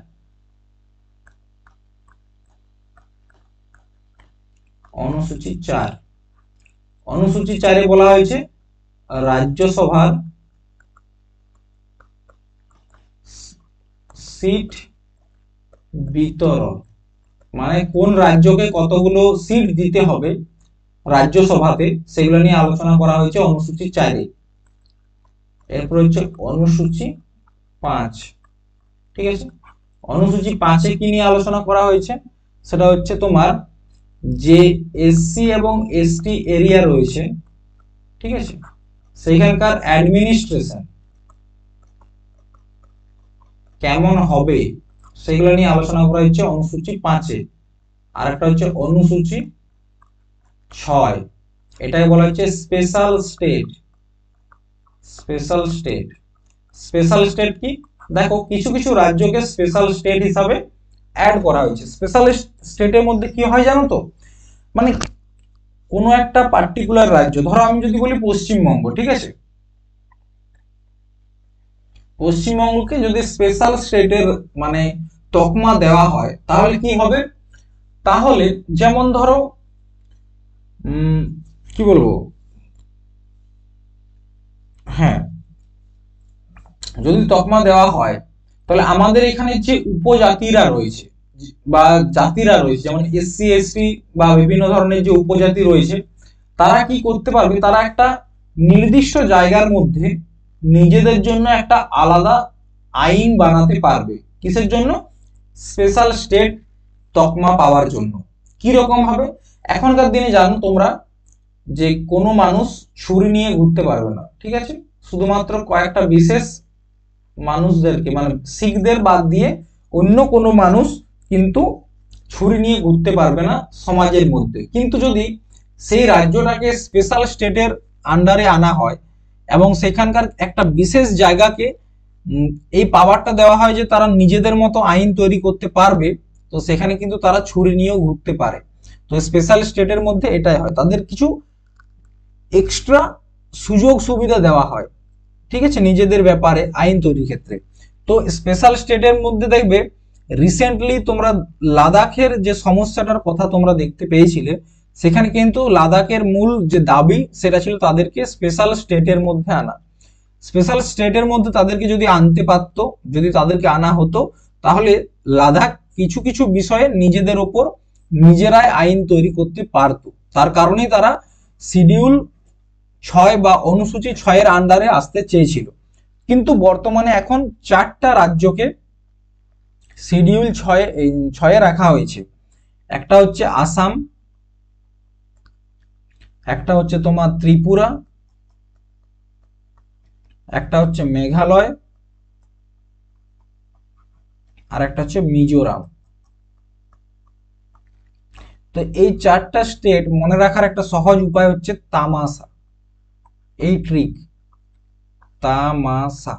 A: অনুসূচি 4-এ বলা হয়েছে রাজ্যসভার সিট বিতরণ, মানে কোন রাজ্যকে কতগুলো সিট দিতে হবে রাজ্যসভাতে, সেগুলো নিয়ে আলোচনা করা হয়েছে অনুসূচি 4-এ। এরপর হচ্ছে অনুসূচি 5, ঠিক আছে। অনুসূচি 5-এ কি নিয়ে আলোচনা করা হয়েছে, সেটা হচ্ছে তোমার যে এসসি এবং এসটি এরিয়া রয়েছে, ঠিক আছে, সেইখানকার অ্যাডমিনিস্ট্রেশন কেমন হবে সেগুলো নিয়ে আলোচনা করা হচ্ছে অনুসূচি 5-এ। আর একটা হচ্ছে অনুসূচি 6, এটাকে বলা হচ্ছে স্পেশাল স্টেট। স্পেশাল স্টেট কি, দেখো কিছু কিছু রাজ্যকে স্পেশাল স্টেট হিসাবে অ্যাড করা হয়েছে। স্পেশাল স্টেটের মধ্যে কি হয় জানো তো, মানে কোনো একটা পার্টিকুলার রাজ্য, ধরো আমি যদি বলি পশ্চিমবঙ্গ, ঠিক আছে, পশ্চিমবঙ্গকে যদি স্পেশাল স্টেটের মানে তকমা দেওয়া হয় তাহলে কি হবে, তাহলে যেমন ধরো কি বলবো, হ্যাঁ, যদি তকমা দেওয়া হয় তাহলে আমাদের এখানে যে উপজাতিরা রয়েছে বা জাতিরা রয়েছে, যেমন এসসি এসটি বা বিভিন্ন ধরনের যে উপজাতি রয়েছে, তারা কি করতে পারবে, তারা একটা নির্দিষ্ট জায়গার মধ্যে নিজেদের জন্য একটা আলাদা আইন বানাতে পারবে। কিসের জন্য, স্পেশাল স্টেট তকমা পাওয়ার জন্য। কি রকম ভাবে, এখনকার দিনে জানো তোমরা যে কোনো মানুষ ছুরি নিয়ে ঘুরতে পারবে না, ঠিক আছে, শুধুমাত্র কয়েকটা বিশেষ মানুষদেরকে, মানে শিখদের বাদ দিয়ে অন্য কোনো মানুষ কিন্তু ছুরি নিয়ে ঘুরতে পারবে না সমাজের মধ্যে। কিন্তু যদি সেই রাজ্যটাকে স্পেশাল স্টেটের আন্ডারে আনা হয় এবং সেখানকার একটা বিশেষ জায়গাকে এই পাওয়ারটা দেওয়া হয় যে তারা নিজেদের মতো আইন তৈরি করতে পারবে, তো সেখানে কিন্তু তারা ছুরি নিয়েও ঘুরতে পারে। তো স্পেশাল স্টেটের মধ্যে এটাই হয়, তাদের কিছু এক্সট্রা সুযোগ সুবিধা দেওয়া হয়, ঠিক আছে, নিজেদের ব্যাপারে আইন তৈরির ক্ষেত্রে। তো স্পেশাল স্টেটের মধ্যে দেখবে রিসেন্টলি তোমরা লাদাখের যে সমস্যাটার কথা তোমরা দেখতে পেয়েছিলে, সেখানে কিন্তু লাদাখের মূল যে দাবি সেটা ছিল তাদেরকে স্পেশাল স্টেটের মধ্যে আনা। স্পেশাল স্টেটের মধ্যে তাদেরকে যদি আনতে পারত, যদি তাদেরকে আনা হতো, তাহলে লাদাখ কিছু কিছু বিষয়ে নিজেদের ওপর নিজেরাই আইন তৈরি করতে পারত। তার কারণেই তারা শিডিউল 6 বা অনুসূচি 6 এর আন্ডারে আসতে চেয়েছিল। কিন্তু বর্তমানে এখন 4টা রাজ্যকে শিডিউল 6 রাখা হয়েছে। একটা হচ্ছে আসাম, একটা হচ্ছে তোমার ত্রিপুরা, একটা হচ্ছে মেঘালয়, আর একটা হচ্ছে মিজোরাম। তো এই 4টা স্টেট মনে রাখার একটা সহজ উপায় হচ্ছে তামাসা, এই ট্রিক। তামাসা,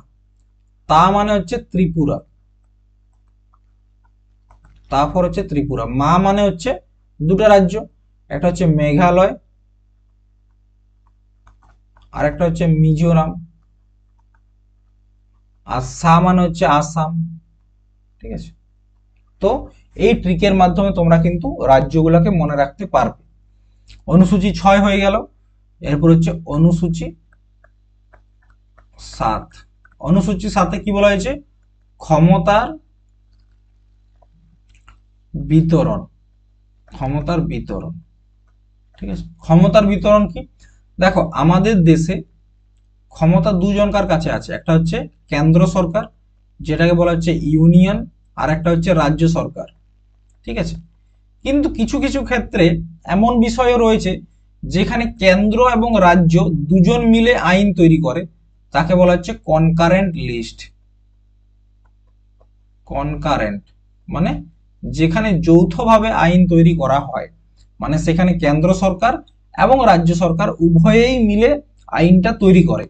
A: তা মানে হচ্ছে ত্রিপুরা, তারপর হচ্ছে ত্রিপুরা, মা মানে হচ্ছে দুটো রাজ্য, একটা হচ্ছে মেঘালয় আর একটা হচ্ছে মিজোরাম, আর সা মানে হচ্ছে আসাম, ঠিক আছে। তো এই ট্রিকের মাধ্যমে তোমরা কিন্তু রাজ্যগুলোকে মনে রাখতে পারবে। অনুসূচি 6 হয়ে গেল, এরপর হচ্ছে অনুসূচি 7। অনুসূচি 7-এ কি বলা হয়েছে? ক্ষমতার বিতরণ, ক্ষমতার বিতরণ, ঠিক আছে। ক্ষমতার বিতরণ কি? দেখো আমাদের দেশে ক্ষমতা দুজনকার কাছে আছে, একটা হচ্ছে কেন্দ্র সরকার যেটাকে বলা হচ্ছে ইউনিয়ন, আর একটা হচ্ছে রাজ্য সরকার, ঠিক আছে। কিন্তু কিছু কিছু ক্ষেত্রে এমন বিষয়ও রয়েছে যেখানে কেন্দ্র এবং রাজ্য দুজন মিলে আইন তৈরি করে, তাকে বলা হচ্ছে কনকারেন্ট লিস্ট। কনকারেন্ট মানে যেখানে যৌথভাবে আইন তৈরি করা হয়, মানে সেখানে কেন্দ্র সরকার এবং রাজ্য সরকার উভয়েই মিলে আইনটা তৈরি করে।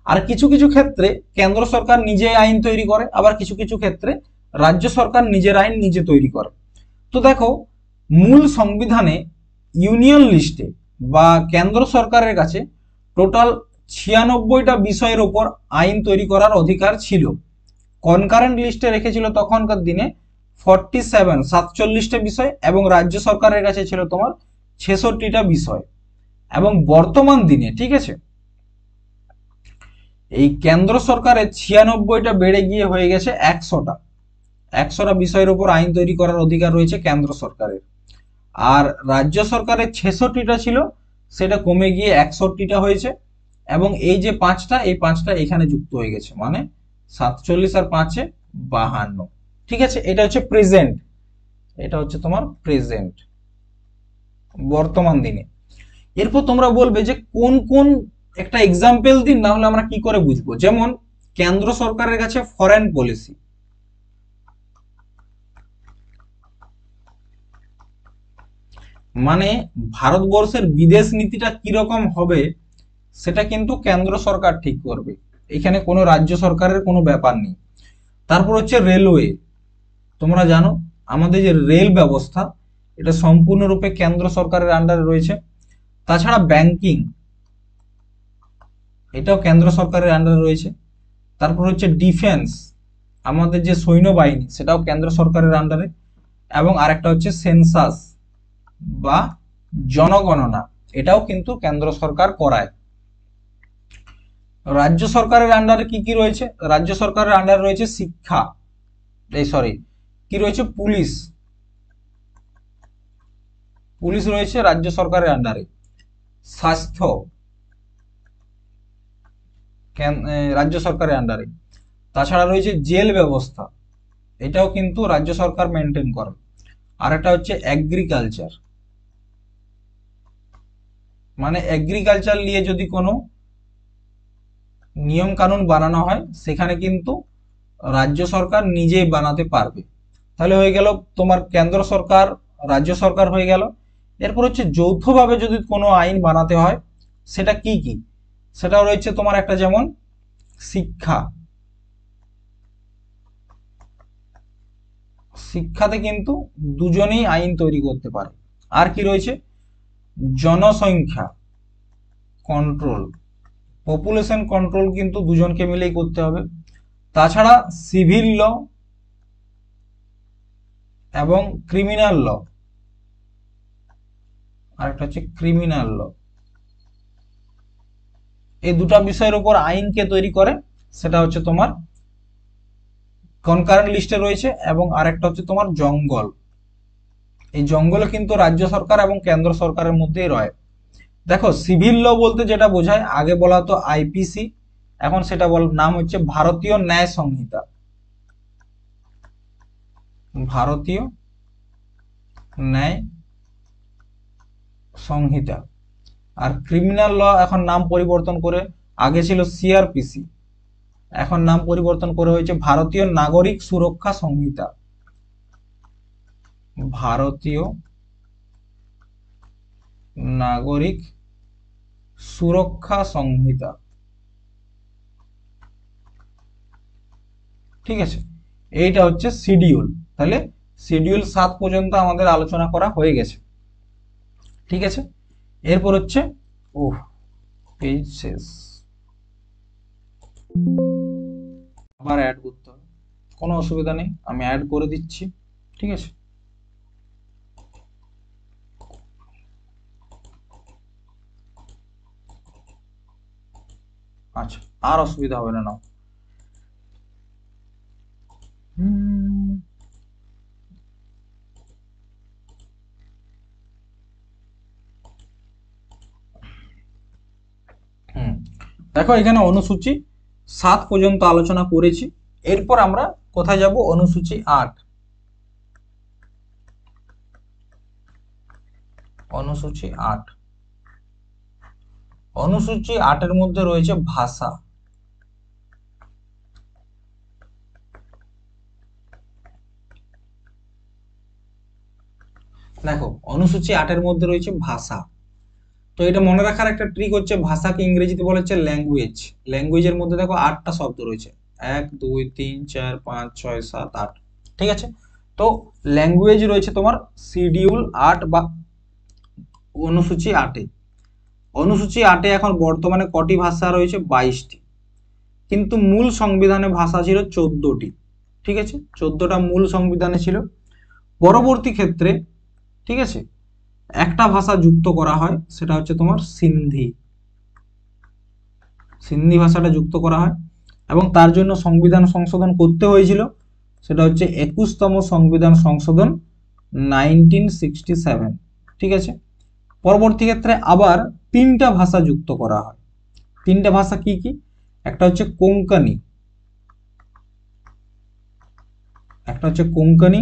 A: আর কিছু কিছু ক্ষেত্রে কেন্দ্র সরকার নিজে আইন তৈরি করে, আবার কিছু কিছু ক্ষেত্রে রাজ্য সরকার নিজের আইন নিজে তৈরি করে। তো দেখো মূল সংবিধানে ইউনিয়ন লিস্টে বা কেন্দ্র সরকারের কাছে টোটাল 96টা বিষয়ের উপর আইন তৈরি করার অধিকার ছিল। কনকারেন্ট লিস্টে রেখেছিল তখনকার দিনে 47টা বিষয়, এবং রাজ্য সরকারের কাছে ছিল তোমার 66টা বিষয়। এবং বর্তমান দিনে, ঠিক আছে, এই কেন্দ্র সরকারের 96টা বেড়ে গিয়ে হয়ে গেছে 100টা বিষয়ের উপর আইন তৈরি করার অধিকার রয়েছে কেন্দ্র সরকারের। আর রাজ্য সরকারের 66টা ছিল, সেটা কমে গিয়ে 61টা হয়েছে। এবং এই যে 5টা, এই 5টা এখানে যুক্ত হয়ে গেছে, মানে 47 আর 5-এ 52, ঠিক আছে। এটা হচ্ছে প্রেজেন্ট, এটা হচ্ছে তোমার প্রেজেন্ট, বর্তমান দিনে। এরপর তোমরা বলবে যে কোন কোন একটা এক্সাম্পল দিন, না হলে আমরা কি করে বুঝবো। যেমন কেন্দ্র সরকারের কাছে ফরেন পলিসি, মানে ভারতবর্ষের বিদেশ নীতিটা কিরকম হবে সেটা কিন্তু কেন্দ্র সরকার ঠিক করবে, এখানে কোনো রাজ্য সরকারের কোনো ব্যাপার নেই। তারপর হচ্ছে রেলওয়ে, তোমরা জানো আমাদের যে রেল ব্যবস্থা এটা সম্পূর্ণরূপে কেন্দ্র সরকারের আন্ডারে রয়েছে। তাছাড়া ব্যাংকিং, এটাও কেন্দ্র সরকারের আন্ডারে রয়েছে। তারপর হচ্ছে ডিফেন্স, আমাদের যে সৈন্যবাহিনী সেটাও কেন্দ্র সরকারের আন্ডারে। এবং আরেকটা হচ্ছে সেন্সাস বা জনগণনা, এটাও কিন্তু কেন্দ্র সরকার করায়। রাজ্য সরকারের আন্ডারে কি কি রয়েছে? রাজ্য সরকারের আন্ডারে রয়েছে শিক্ষা, কি রয়েছে? পুলিশ, পুলিশ রয়েছে রাজ্য সরকারের আন্ডারে। স্বাস্থ্য রাজ্য সরকারের আন্ডারে। তাছাড়া রয়েছে জেল ব্যবস্থা, এটাও কিন্তু রাজ্য সরকার মেনটেন করে। আর একটা হচ্ছে এগ্রিকালচার, মানে এগ্রিকালচার নিয়ে যদি কোনো নিয়ম কানুন বানানো হয় সেখানে কিন্তু রাজ্য সরকার নিজেই বানাতে পারবে। তাহলে হয়ে গেল তোমার কেন্দ্র সরকার, রাজ্য সরকার হয়ে গেল। এরপর হচ্ছে যৌথভাবে যদি কোনো আইন বানাতে হয় সেটা কি কি, সেটাও রয়েছে তোমার একটা, যেমন শিক্ষা, শিক্ষাতে কিন্তু দুজনেই আইন তৈরি করতে পারে। আর কি রয়েছে, জনসংখ্যা কন্ট্রোল, পপুলেশন কন্ট্রোল কিন্তু দুজনকে মিলেই করতে হবে। তাছাড়া সিভিল ল এবং ক্রিমিনাল ল, আর একটা হচ্ছে ক্রিমিনাল ল, এই দুটা বিষয়ের উপর আইনকে তৈরি করে, সেটা হচ্ছে তোমার কনকারেন্ট লিস্টে রয়েছে। এবং আরেকটা হচ্ছে তোমার জঙ্গল, এই জঙ্গলে কিন্তু রাজ্য সরকার এবং কেন্দ্র সরকারের মধ্যেই রয়। দেখো সিভিল ল বলতে যেটা বোঝায়, আগে বলা হতো আইপিসি, এখন সেটা নাম হচ্ছে ভারতীয় ন্যায় সংহিতা, ভারতীয় ন্যায় সংহিতা। আর ক্রিমিনাল ল এখন নাম পরিবর্তন করে, আগে ছিল সিআরপিসি, এখন নাম পরিবর্তন করে হয়েছে ভারতীয় নাগরিক সুরক্ষা সংহিতা, ভারতীয় নাগরিক সুরক্ষা সংহিতা। ঠিক আছে, এইটা হচ্ছে শিডিউল। তাহলে শিডিউল 7 পর্যন্ত আমাদের আলোচনা করা হয়ে গেছে। ঠিক আছে, এরপর হচ্ছে ও পেজ শেষ, আবার অ্যাড করতে হবে, কোনো অসুবিধা নেই, আমি অ্যাড করে দিচ্ছি। ঠিক আছে, আচ্ছা, আর অসুবিধা হবে না, নাও। দেখো এখানে অনুসূচি 7 পর্যন্ত আলোচনা করেছি। এরপর আমরা কোথায় যাব, অনুসূচি 8। অনুসূচি 8, অনুসূচি 8 এর মধ্যে রয়েছে ভাষা। দেখো অনুসূচি 8 এর মধ্যে রয়েছে ভাষা। তো এটা মনে রাখার একটা ট্রিক হচ্ছে, ভাষাকে ইংরেজিতে বলা হচ্ছে ল্যাঙ্গুয়েজ। ল্যাঙ্গুয়েজের মধ্যে দেখো 8টা শব্দ রয়েছে, 1 2 3 4 5 6 7 8। ঠিক আছে, তো ল্যাঙ্গুয়েজ রয়েছে তোমার শিডিউল 8 বা অনুসূচি 8-এ। অনুসূচি 8-এ এখন বর্তমানে কটি ভাষা রয়েছে, 22টি। কিন্তু মূল সংবিধানে ভাষা ছিল 14টি। ঠিক আছে, 14টা মূল সংবিধানে ছিল। পরবর্তী ক্ষেত্রে, ঠিক আছে, একটা ভাষা যুক্ত করা হয়, সেটা হচ্ছে তোমার সিন্ধি। সিন্ধি ভাষাটা যুক্ত করা হয় এবং তার জন্য সংবিধান সংশোধন করতে হয়েছিল, সেটা হচ্ছে 21তম সংবিধান সংশোধন 1967। ঠিক আছে, পরবর্তী ক্ষেত্রে আবার 3টা ভাষা যুক্ত করা হয়। 3টা ভাষা কি কি, একটা হচ্ছে কোঙ্কনি, একটা হচ্ছে কোঙ্কনি,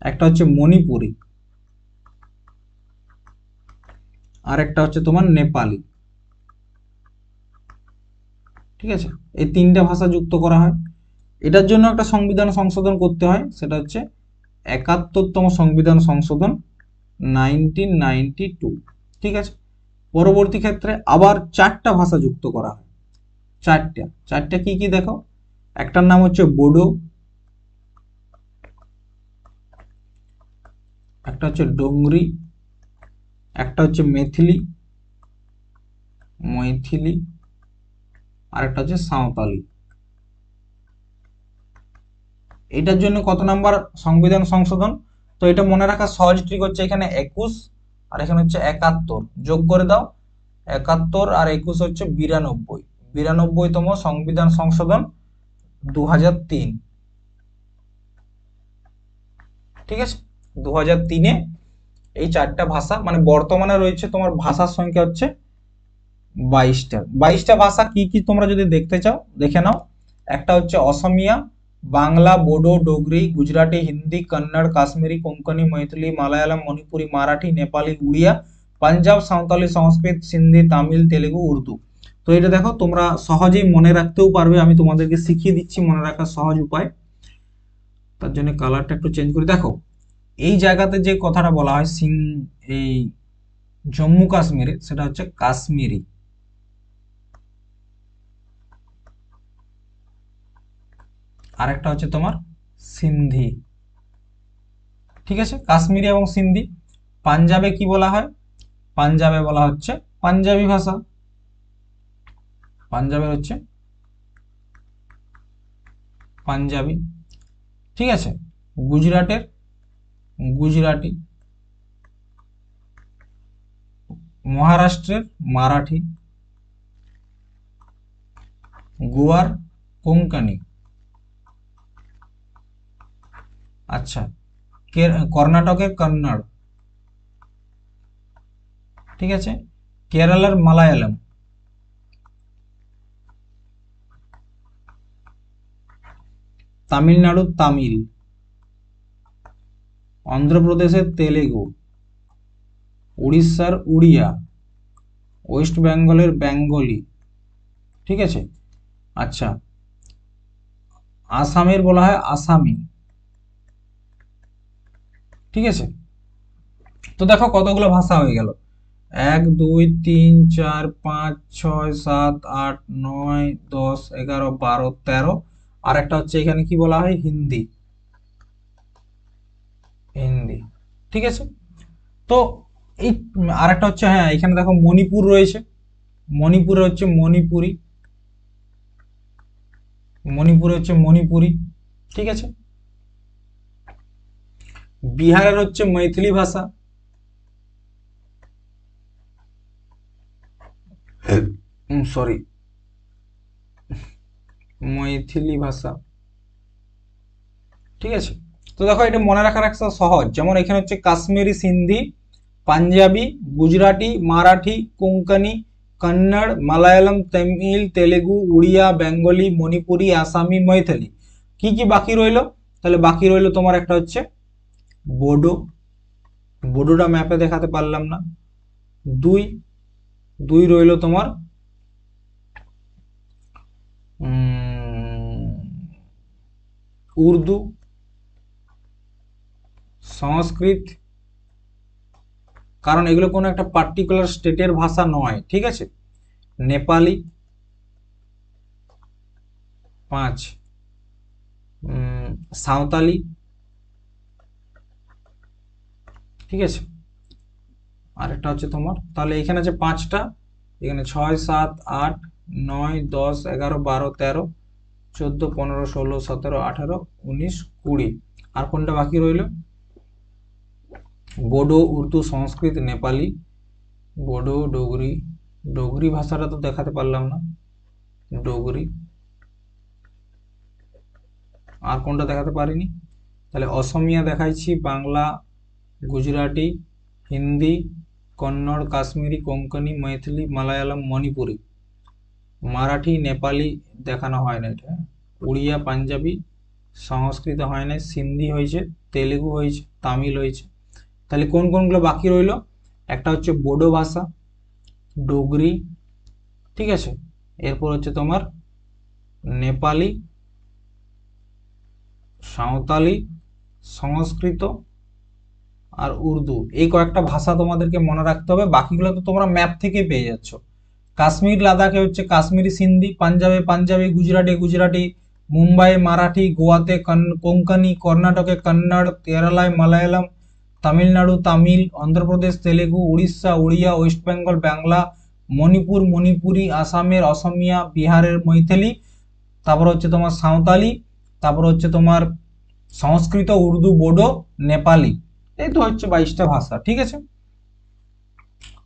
A: একটা হচ্ছে মণিপুরি, আর একটা হচ্ছে তোমার নেপালি। ঠিক আছে, এই 3টা ভাষা যুক্ত করা হয়। এটার জন্য একটা সংবিধান সংশোধন করতে হয়, সেটা হচ্ছে 71তম সংবিধান সংশোধন 1992। ঠিক আছে, পরবর্তী ক্ষেত্রে আবার 4টা ভাষা যুক্ত করা হয়। চারটা কি কি দেখো, একটার নাম হচ্ছে বোডো, একটা হচ্ছে ডোংরি, একটা হচ্ছে মৈথিলি, আর একটা হচ্ছে সাঁওতালি। এটার জন্য কত নাম্বার সংবিধান সংশোধন, তো এটা মনে রাখা সহজ ট্রিক হচ্ছে, এখানে 21 আর এখানে হচ্ছে 71, যোগ করে দাও। 71 আর 21 হচ্ছে 92, 92তম সংবিধান সংশোধন 2003। ঠিক আছে, 2003-এ এই 4টা ভাষা, মানে বর্তমানে রয়েছে তোমার ভাষার সংখ্যা হচ্ছে 22টা। 22টা ভাষা কি কি তোমরা যদি দেখতে চাও দেখে নাও। একটা হচ্ছে অসমিয়া, বাংলা, বোডো, ডোগরি, গুজরাটি, হিন্দি, কন্নড়, কাশ্মীরি, কোঙ্কনি, মৈথিলি, মালায়ালাম, মণিপুরি, মারাঠি, নেপালি, উড়িয়া, পাঞ্জাব, সাঁওতালি, সংস্কৃত, সিন্ধি, তামিল, তেলেগু, উর্দু। তো এটা দেখো তোমরা সহজেই মনে রাখতেও পারবে, আমি তোমাদেরকে শিখিয়ে দিচ্ছি মনে রাখার সহজ উপায়। তার জন্য কালারটা একটু চেঞ্জ করে দেখো, এই জায়গাতে যে কথাটা বলা হয় এই জম্মু কাশ্মীরে, সেটা হচ্ছে কাশ্মীরি। আরেকটা হচ্ছে তোমার সিন্ধি। ঠিক আছে, কাশ্মীরি এবং সিন্ধি। পাঞ্জাবে কি বলা হয়? পাঞ্জাবে বলা হচ্ছে পাঞ্জাবি ভাষা, পাঞ্জাবের হচ্ছে পাঞ্জাবি। ঠিক আছে, গুজরাটের গুজরাটি, মহারাষ্ট্রের মারাঠি, গোয়ার কোঙ্কনি। আচ্ছা, কর্ণাটকের কন্নড়। ঠিক আছে, কেরালার মালায়ালম, তামিলনাড়ুর তামিল, অন্ধ্রপ্রদেশের তেলেগু, উড়িষ্যার উড়িয়া, ওয়েস্ট বেঙ্গলের বেঙ্গলি। ঠিক আছে, আচ্ছা, আসামের বলা হয় আসামি। ঠিক আছে, তো দেখো কতগুলো ভাষা হয়ে গেল, 1 2 3 4 5 6 7 8 9 10 11 12 13। আর একটা হচ্ছে এখানে কি বলা হয়, হিন্দি, হিন্দি। ঠিক আছে, তো এই আরেকটা হচ্ছে, হ্যাঁ এখানে দেখো মণিপুর রয়েছে, মণিপুরে হচ্ছে মণিপুরি, মণিপুরে হচ্ছে মণিপুরি। ঠিক আছে, বিহারের হচ্ছে মৈথিলি ভাষা, সরি মৈথিলি ভাষা। ঠিক আছে, তো দেখো এটা মনে রাখার একটা সহজ, যেমন এখানে হচ্ছে কাশ্মীরি সিন্ধি, পাঞ্জাবি, গুজরাটি, মারাঠি, কোঙ্কনি, কন্নড়, মালায়ালাম, তামিল, তেলেগু, উড়িয়া, বেঙ্গলি, মণিপুরি, আসামি, মৈথিলি। কি কি বাকি রইলো? তাহলে বাকি রইলো তোমার একটা হচ্ছে বোডো। বোডোটা ম্যাপে দেখাতে পারলাম না। দুই দুই রইলো তোমার উর্দু, সংস্কৃত, কারণ এগুলো কোনো একটা পার্টিকুলার স্টেটের ভাষা নয়। ঠিক আছে, নেপালি। 5 সাঁওতালি। ঠিক আছে, আরেকটা হচ্ছে তোমার, তাহলে এখানে আছে 5টা, এখানে 6 7 8 9 10 11 12 13 14 15 16 17 18 19 20। আর কোনটা বাকি রইলো? बोडो, उर्दू, संस्कृत, नेपाली, बोडो, डोगरी। डोगरी भाषाটা তো দেখাতে পারলাম না, ডোগরি। আর কোনটা দেখাতে পারিনি? তাহলে অসমিয়া দেখাইছি, বাংলা, গুজরাটি, হিন্দি, কন্নড়, কাশ্মীরি, কোঙ্কনি, মৈথিলি, মালায়ালাম, মণিপুরি। মারাঠি, নেপালি দেখানো হয় না এটা। উড়িয়া, পাঞ্জাবি, সংস্কৃত হয় না, সিন্ধি হয়েছে, তেলেগু হয়েছে, তামিল হয়েছে। তাহলে কোন কোনগুলো বাকি রইলো? একটা হচ্ছে বোডো ভাষা, ডোগরি। ঠিক আছে, এরপর হচ্ছে তোমার নেপালি, সাঁওতালি, সংস্কৃত আর উর্দু। এই কয়েকটা ভাষা তোমাদেরকে মনে রাখতে হবে, বাকিগুলো তো তোমরা ম্যাপ থেকে পেয়ে যাচ্ছ। কাশ্মীর লাদাখে হচ্ছে কাশ্মীরি সিন্ধি, পাঞ্জাবে পাঞ্জাবি, গুজরাটে গুজরাটি, মুম্বাই মারাঠি, গোয়াতে কোঙ্কনি, কর্ণাটকে কন্নড়, কেরালায় মালায়ালাম, তামিলনাড়ু তামিল, অন্ধ্রপ্রদেশ তেলেগু, উড়িষ্যা উড়িয়া, ওয়েস্ট বেঙ্গল বাংলা, মণিপুর মণিপুরি, আসামের অসমিয়া, বিহারের মৈথিলি, তারপর হচ্ছে তোমার সাঁওতালি, তারপর হচ্ছে তোমার সংস্কৃত, উর্দু, বোডো, নেপালি। এই তো হচ্ছে 22টা ভাষা। ঠিক আছে,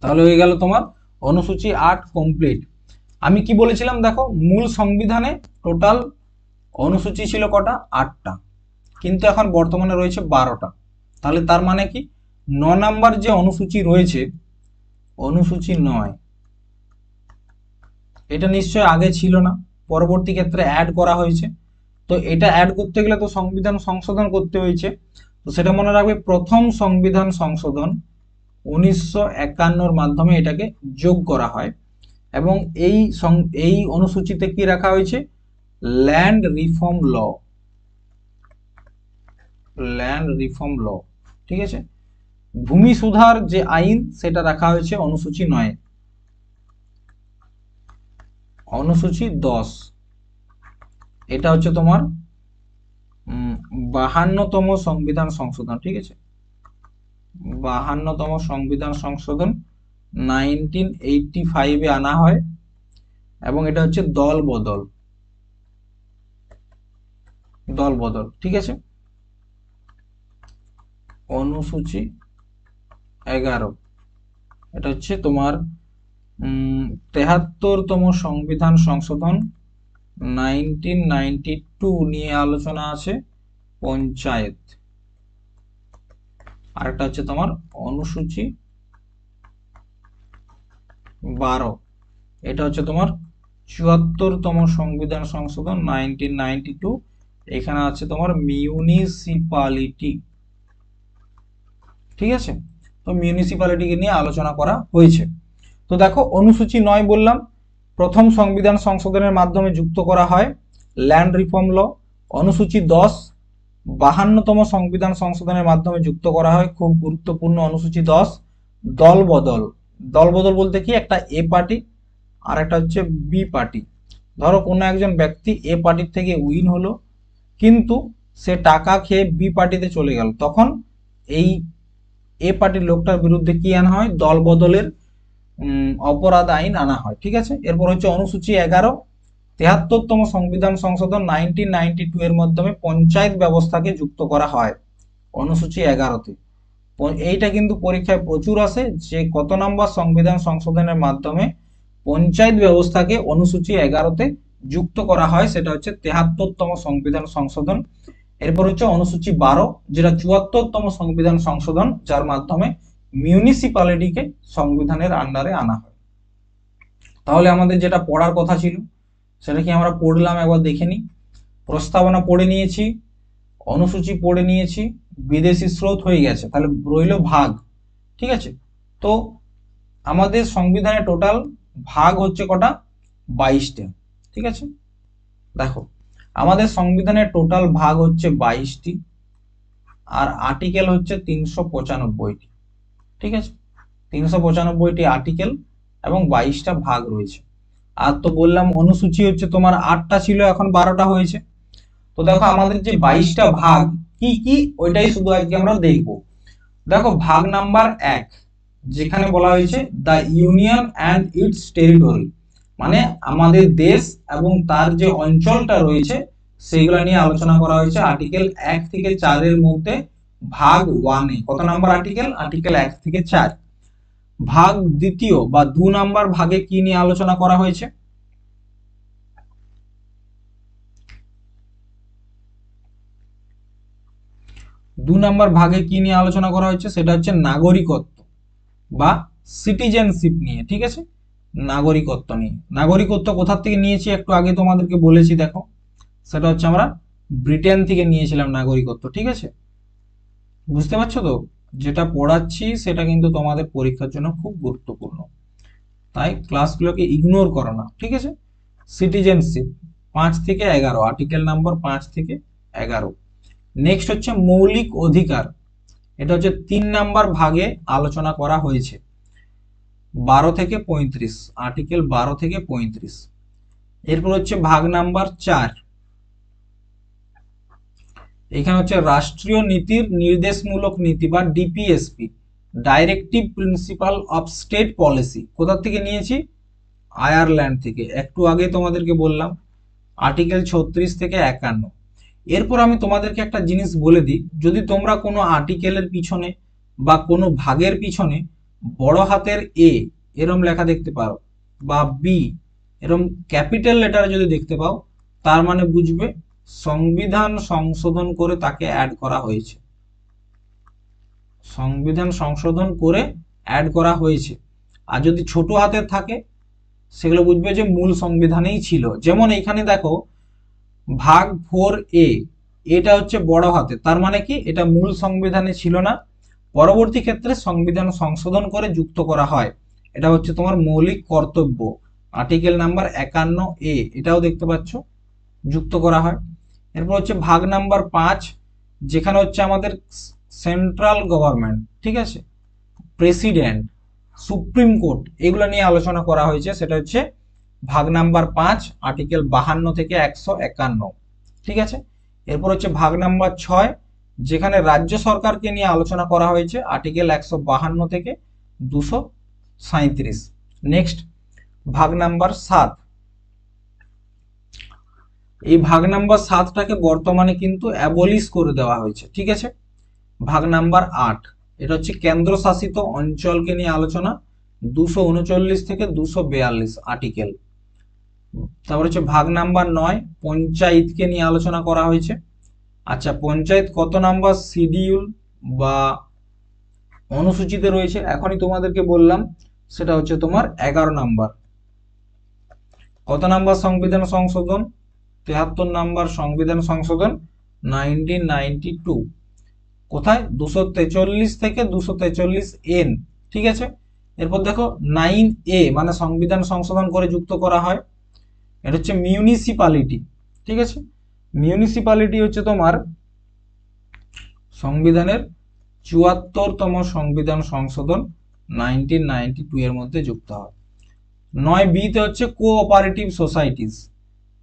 A: তাহলে হয়ে গেল তোমার অনুসূচি 8 কমপ্লিট। আমি কি বলেছিলাম দেখো, মূল সংবিধানে টোটাল অনুসূচি ছিল কটা? 8টা, কিন্তু এখন বর্তমানে রয়েছে 12টা। তাহলে তার মানে কি, 9 নাম্বার যে অনুসূচি রয়েছে, অনুসূচি 9, এটা নিশ্চয় আগে ছিল না, পরবর্তী ক্ষেত্রে অ্যাড করা হয়েছে। তো এটা অ্যাড করতে গেলে তো সংবিধান সংশোধন করতে হয়েছে। তো সেটা মনে রাখবে, প্রথম সংবিধান সংশোধন 1951-র মাধ্যমে এটাকে যোগ করা হয়। এবং এই অনুসূচিতে কি রাখা হয়েছে? ল্যান্ড রিফর্ম ল, ল্যান্ড রিফর্ম ল। ঠিক আছে, ভূমি সুধার যে আইন, সেটা রাখা হয়েছে অনুসূচি 9। অনুসূচি 10, এটা হচ্ছে তোমার 52তম সংবিধান সংশোধন। ঠিক আছে, 52তম সংবিধান সংশোধন 1985-এ আনা হয়, এবং এটা হচ্ছে দল বদল, ঠিক আছে। অনুসূচি 11, এটা হচ্ছে তোমার 73তম সংবিধান সংশোধন 1992 নিয়ে আলোচনা আছে, পঞ্চায়েত। আরেকটা হচ্ছে তোমার অনুসূচি 12, এটা হচ্ছে তোমার 74তম সংবিধান সংশোধন 1992, এখানে আছে তোমার মিউনিসিপালিটি, ঠিক আছে। তো মিউনিসিপালিটিকে নিয়ে আলোচনা করা হয়েছে। তো দেখো অনুসূচি 9 বললাম, প্রথম সংবিধান সংশোধনের মাধ্যমে যুক্ত করা হয় ল্যান্ড রিফর্ম ল। অনুসূচি 10 52তম সংবিধান সংশোধনের মাধ্যমে যুক্ত করা হয়, খুব গুরুত্বপূর্ণ অনুসূচি 10, দল বদল। দল বদল বলতে কি, একটা এ পার্টি আর একটা হচ্ছে বি পার্টি। ধরো কোনো একজন ব্যক্তি এ পার্টির থেকে উইন হলো, কিন্তু সে টাকা খেয়ে বি পার্টিতে চলে গেল, তখন এই এ পার্টির লোকটার বিরুদ্ধে কি আনা হয়, দল বদলের অপরাধ আইন আনা হয়, ঠিক আছে। এরপর হচ্ছে অনুসূচি 11, 73তম সংবিধান সংশোধন 1992 এর মাধ্যমে পঞ্চায়েত ব্যবস্থাকে যুক্ত করা হয় অনুসূচি 11তে। এইটা কিন্তু পরীক্ষায় প্রচুর আসে, যে কত নম্বর সংবিধান সংশোধনের মাধ্যমে পঞ্চায়েত ব্যবস্থাকে অনুসূচি 11তে যুক্ত করা হয়, সেটা হচ্ছে 73তম সংবিধান সংশোধন। এরপর হচ্ছে অনুসূচি 12, যেটা 74তম সংবিধান সংশোধন, যার মাধ্যমে মিউনিসিপ্যালিটিকে সংবিধানের আন্ডারে আনা হয়। তাহলে আমাদের যেটা পড়ার কথা ছিল সেটা কি আমরা পড়লাম, একবার দেখে নিই। প্রস্তাবনা পড়ে নিয়েছি, অনুসূচি পড়ে নিয়েছি, বিদেশি স্রোত হয়ে গেছে, তাহলে রইল ভাগ, ঠিক আছে। তো আমাদের সংবিধানে টোটাল ভাগ হচ্ছে কটা, 22টা, ঠিক আছে। দেখো আমাদের সংবিধানের টোটাল ভাগ হচ্ছে 22টি, আর আর্টিকেল হচ্ছে 395টি, ঠিক আছে। 395টি আর্টিকেল এবং 22টা ভাগ রয়েছে। আর তো বললাম অনুসূচি হচ্ছে তোমার 8টা ছিল, এখন 12টা হয়েছে। তো দেখো আমাদের যে 22টা ভাগ কি কি, ওইটাই শুধু আজকে আমরা দেখবো। দেখো ভাগ নাম্বার 1, যেখানে বলা হয়েছে the union and it's territory, মানে আমাদের দেশ এবং তার যে অঞ্চলটা রয়েছে সেইগুলো নিয়ে আলোচনা করা হয়েছে আর্টিকেল 1 থেকে 4 এর মধ্যে। ভাগ 1-এ কত নাম্বার আর্টিকেল, আর্টিকেল 1 থেকে 4। ভাগ দ্বিতীয় বা 2 নাম্বার ভাগে কি নিয়ে আলোচনা করা হয়েছে, 2 নাম্বার ভাগে কি নিয়ে আলোচনা করা হয়েছে, সেটা হচ্ছে নাগরিকত্ব বা সিটিজেনশিপ নিয়ে, ঠিক আছে। নাগরিকত্ব নিয়ে, নাগরিকত্ব কোথা থেকে নিয়েছি একটু আগে তোমাদেরকে বলেছি, দেখো সেটা হচ্ছে আমরা ব্রিটেন থেকে নিয়েছিলাম নাগরিকত্ব, ঠিক আছে। বুঝতে পারছো তো, যেটা পড়াচ্ছি সেটা কিন্তু তোমাদের পরীক্ষার জন্য খুব গুরুত্বপূর্ণ, তাই ক্লাসগুলোকে ইগনোর করো না, ঠিক আছে। সিটিজেনশিপ 5 থেকে 11, আর্টিকেল নাম্বার 5 থেকে 11। নেক্সট হচ্ছে মৌলিক অধিকার, এটা হচ্ছে 3 নাম্বার ভাগে আলোচনা করা হয়েছে, 12 থেকে 35, আর্টিকেল 12 থেকে 35। এরপর হচ্ছে ভাগ নাম্বার 4, এখানে হচ্ছে রাষ্ট্রীয় নীতির নির্দেশমূলক নীতি বা DPSP, directive principle of state policy, কোথা থেকে নিয়েছি, আয়ারল্যান্ড থেকে, একটু আগে তোমাদেরকে বললাম, আর্টিকেল 36 থেকে 51। এরপর আমি তোমাদেরকে একটা জিনিস বলে দিই, যদি তোমরা কোনো আর্টিকেলের পিছনে বা কোনো ভাগের পিছনে বড় হাতের এ এরম লেখা দেখতে পাও, বা বি এরম ক্যাপিটাল লেটারে যদি দেখতে পাও, তার মানে বুঝবে সংবিধান সংশোধন করে তাকে অ্যাড করা হয়েছে, সংবিধান সংশোধন করে অ্যাড করা হয়েছে। আর যদি ছোট হাতের থাকে সেগুলো বুঝবে যে মূল সংবিধানেই ছিল। যেমন এখানে দেখো ভাগ 4A, এটা হচ্ছে বড় হাতে, তার মানে কি এটা মূল সংবিধানে ছিল না, পরবর্তী ক্ষেত্রে সংবিধান সংশোধন করে যুক্ত করা হয়, এটা হচ্ছে তোমার মৌলিক কর্তব্য, আর্টিকেল নাম্বার 51A, এটাও দেখতে পাচ্ছ যুক্ত করা হয়। এরপর হচ্ছে ভাগ নাম্বার 5, যেখানে হচ্ছে আমাদের সেন্ট্রাল গভর্নমেন্ট, ঠিক আছে, প্রেসিডেন্ট, সুপ্রিম কোর্ট, এগুলো নিয়ে আলোচনা করা হয়েছে, সেটা হচ্ছে ভাগ নাম্বার 5, আর্টিকেল 52 থেকে 151, ঠিক আছে। এরপর হচ্ছে ভাগ নাম্বার 6, যেখানে রাজ্য সরকারকে নিয়ে আলোচনা করা হয়েছে আর্টিকেল 152 থেকে 237। নেক্সট, ভাগ নাম্বার 7। এই ভাগ নাম্বার 7টাকে বর্তমানে কিন্তু অ্যাবলিশ করে দেওয়া হয়েছে, ঠিক আছে। ভাগ নাম্বার 8, এটা হচ্ছে কেন্দ্রশাসিত অঞ্চলকে নিয়ে আলোচনা, 239 থেকে 242 আর্টিকেল। তারপর হচ্ছে ভাগ নাম্বার 9, পঞ্চায়েতকে নিয়ে আলোচনা করা হয়েছে। আচ্ছা, পঞ্চায়েত কত নাম্বার শিডিউল বা অনুসূচিতে রয়েছে এখনই তোমাদেরকে বললাম, সেটা হচ্ছে তোমার 11 নাম্বার। কত নাম্বার সংবিধান সংশোধন? 73 নাম্বার সংবিধান সংশোধন 1992। কোথায়? 243 থেকে 243 এন, ঠিক আছে। এরপর দেখো 9A মানে সংবিধান সংশোধন করে যুক্ত করা হয়, এটা হচ্ছে মিউনিসিপালিটি, ঠিক আছে। মিউনিসিপালিটি হচ্ছে তোমার সংবিধানের 74তম সংবিধান সংশোধন 1992 এর মধ্যে যুক্ত হয়। 9B তে হচ্ছে কোঅপারেটিভ সোসাইটিস।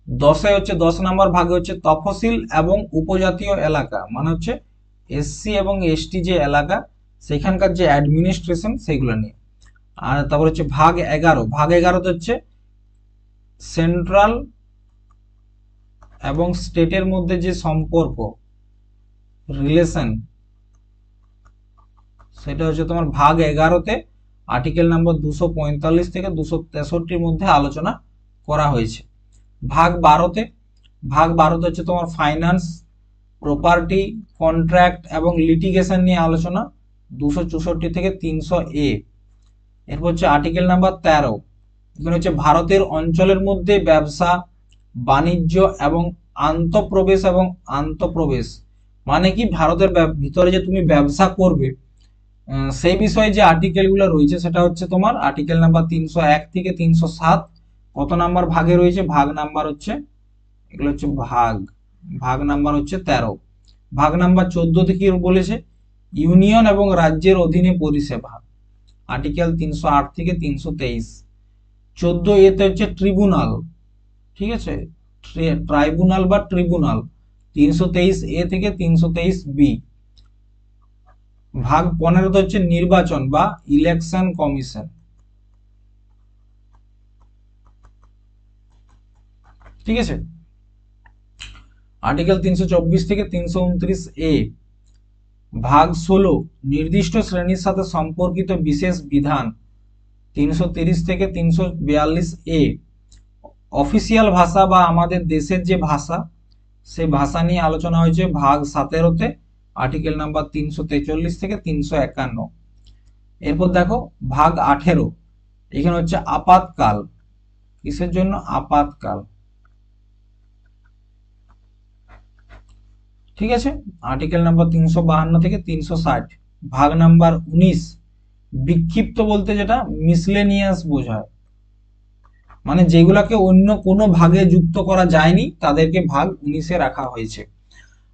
A: 10-এ হচ্ছে 10 নম্বর ভাগে হচ্ছে তফসিল এবং উপজাতীয় এলাকা, মানে হচ্ছে এসসি এবং এসটি যে এলাকা সেখানকার যে অ্যাডমিনিস্ট্রেশন সেগুলো নিয়ে। আর তারপর হচ্ছে ভাগ 11, ভাগ 11তে হচ্ছে সেন্ট্রাল এবং স্টেটের মধ্যে যে সম্পর্ক রিলেশন, সেটা হচ্ছে তোমার ভাগ 11তে আর্টিকেল নাম্বার 245 থেকে 263 মধ্যে আলোচনা করা হয়েছে। ভাগ 12তে, ভাগ 12তে হচ্ছে তোমার ফাইন্যান্স, প্রপার্টি, কন্ট্রাক্ট এবং লিটিগেশন নিয়ে আলোচনা, 264 থেকে 300A। এরপর হচ্ছে আর্টিকেল নাম্বার 13, এখানে হচ্ছে ভারতের অঞ্চলের মধ্যে ব্যবসা, বাণিজ্য এবং আন্তঃপ্রবেশ মানে কি ভারতের ভিতরে যে তুমি ব্যবসা করবে সেই বিষয়ে যে আর্টিকেলগুলো রয়েছে সেটা হচ্ছে তোমার আর্টিকেল নাম্বার 301 থেকে 307। কত নাম্বার ভাগে রয়েছে? ভাগ নাম্বার হচ্ছে, এগুলো হচ্ছে ভাগ নাম্বার হচ্ছে 13। ভাগ নাম্বার 14তে কি বলেছে? ইউনিয়ন এবং রাজ্যের অধীনে পরিষেবা, আর্টিকেল 308 থেকে 323। 14A তে হচ্ছে ট্রিব্যুনাল, ঠিক আছে, ট্রাইব্যুনাল বা ট্রিব্যুনাল, 323A থেকে 323B। ভাগ 15তে হচ্ছে নির্বাচন বা ইলেকশন কমিশন, ঠিক আছে, আর্টিকেল 324 থেকে 329A। ভাগ 16, নির্দিষ্ট শ্রেণীর সাথে সম্পর্কিত বিশেষ বিধান, 330 থেকে 342A। অফিসিয়াল ভাষা বা আমাদের দেশের যে ভাষা সেই ভাষা নিয়ে আলোচনা হয়েছে ভাগ 17তে আর্টিকেল নাম্বার 343 থেকে 351। এরপর দেখো ভাগ 18, এখানে হচ্ছে আপাতকাল। কিসের জন্য? আপাতকাল, ঠিক আছে, আর্টিকেল নাম্বার 352 থেকে 360। ভাগ নাম্বার 19, বিক্ষিপ্ত বলতে যেটা মিসলেনিয়াস বোঝায়, মানে যেগুলাকে অন্য কোনো ভাগে যুক্ত করা যায়নি তাদেরকে ভাগ 19-এ রাখা হয়েছে।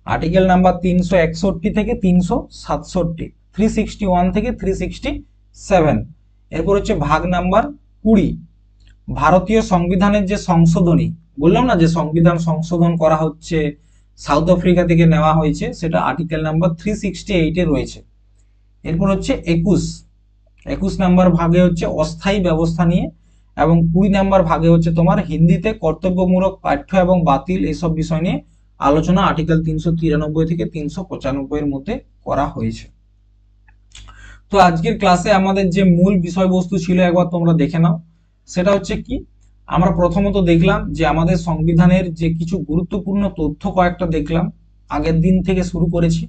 A: আর্টিকেল নাম্বার 361 থেকে 367, 361 থেকে 367। এরপর হচ্ছে ভাগ নাম্বার 20, ভারতীয় সংবিধানের যে সংশোধনী, বললাম না যে সংবিধান সংশোধন করা হচ্ছে, সাউথ আফ্রিকা থেকে নেওয়া হয়েছে, সেটা আর্টিকেল নাম্বার 368-এ রয়েছে। এরপর হচ্ছে 21 নাম্বার ভাগে হচ্ছে অস্থায়ী ব্যবস্থা নিয়ে, এবং 20 নাম্বার ভাগে হচ্ছে তোমার হিন্দিতে কর্তব্যমূলক পাঠ্য এবং বাতিল এসব বিষয় নিয়ে আলোচনা আর্টিকেল 393 থেকে 395 এর মধ্যে করা হয়েছে। তো আজকের ক্লাসে আমাদের যে মূল বিষয়বস্তু ছিল একবার তোমরা দেখে নাও। সেটা হচ্ছে কি, আমরা প্রথমত দেখলাম যে আমাদের সংবিধানের যে কিছু গুরুত্বপূর্ণ তথ্য কয়েকটা দেখলাম, আগের দিন থেকে শুরু করেছি।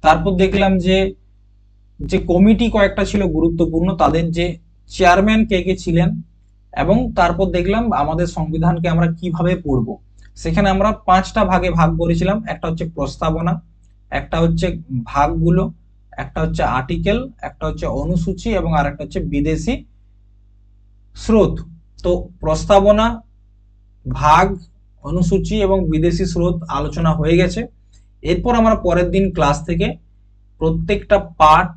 A: তারপর দেখলাম যে যে কমিটি কয়েকটা ছিল গুরুত্বপূর্ণ, তাদের যে চেয়ারম্যান কে কে ছিলেন, এবং তারপর দেখলাম আমাদের সংবিধানকে আমরা কিভাবে পড়বো। সেখানে আমরা 5টা ভাগে ভাগ করেছিলাম, একটা হচ্ছে প্রস্তাবনা, একটা হচ্ছে ভাগগুলো, একটা হচ্ছে আর্টিকেল, একটা হচ্ছে অনুসূচি এবং আরেকটা হচ্ছে বিদেশি স্রোত। তো প্রস্তাবনা, ভাগ, অনুসূচি এবং বিদেশি স্রোত আলোচনা হয়ে গেছে। এরপর আমরা পরের দিন ক্লাস থেকে প্রত্যেকটা পার্ট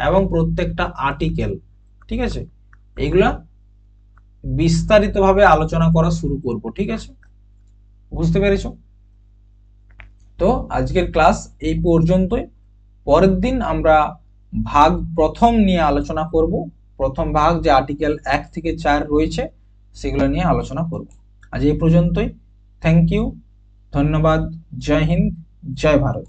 A: এবং প্রত্যেকটা আর্টিকেল, ঠিক আছে, এগুলা বিস্তারিতভাবে আলোচনা করা শুরু করব, ঠিক আছে, বুঝতে পেরেছো? তো আজকের ক্লাস এই পর্যন্তই। পরের দিন আমরা ভাগ প্রথম নিয়ে আলোচনা করব। প্রথম ভাগ যে আর্টিকেল 1 থেকে 4 রয়েছে সেগুলো নিয়ে আলোচনা করব। আজ এই পর্যন্তই। থ্যাংক ইউ, ধন্যবাদ। জয় হিন্দ, জয় ভারত।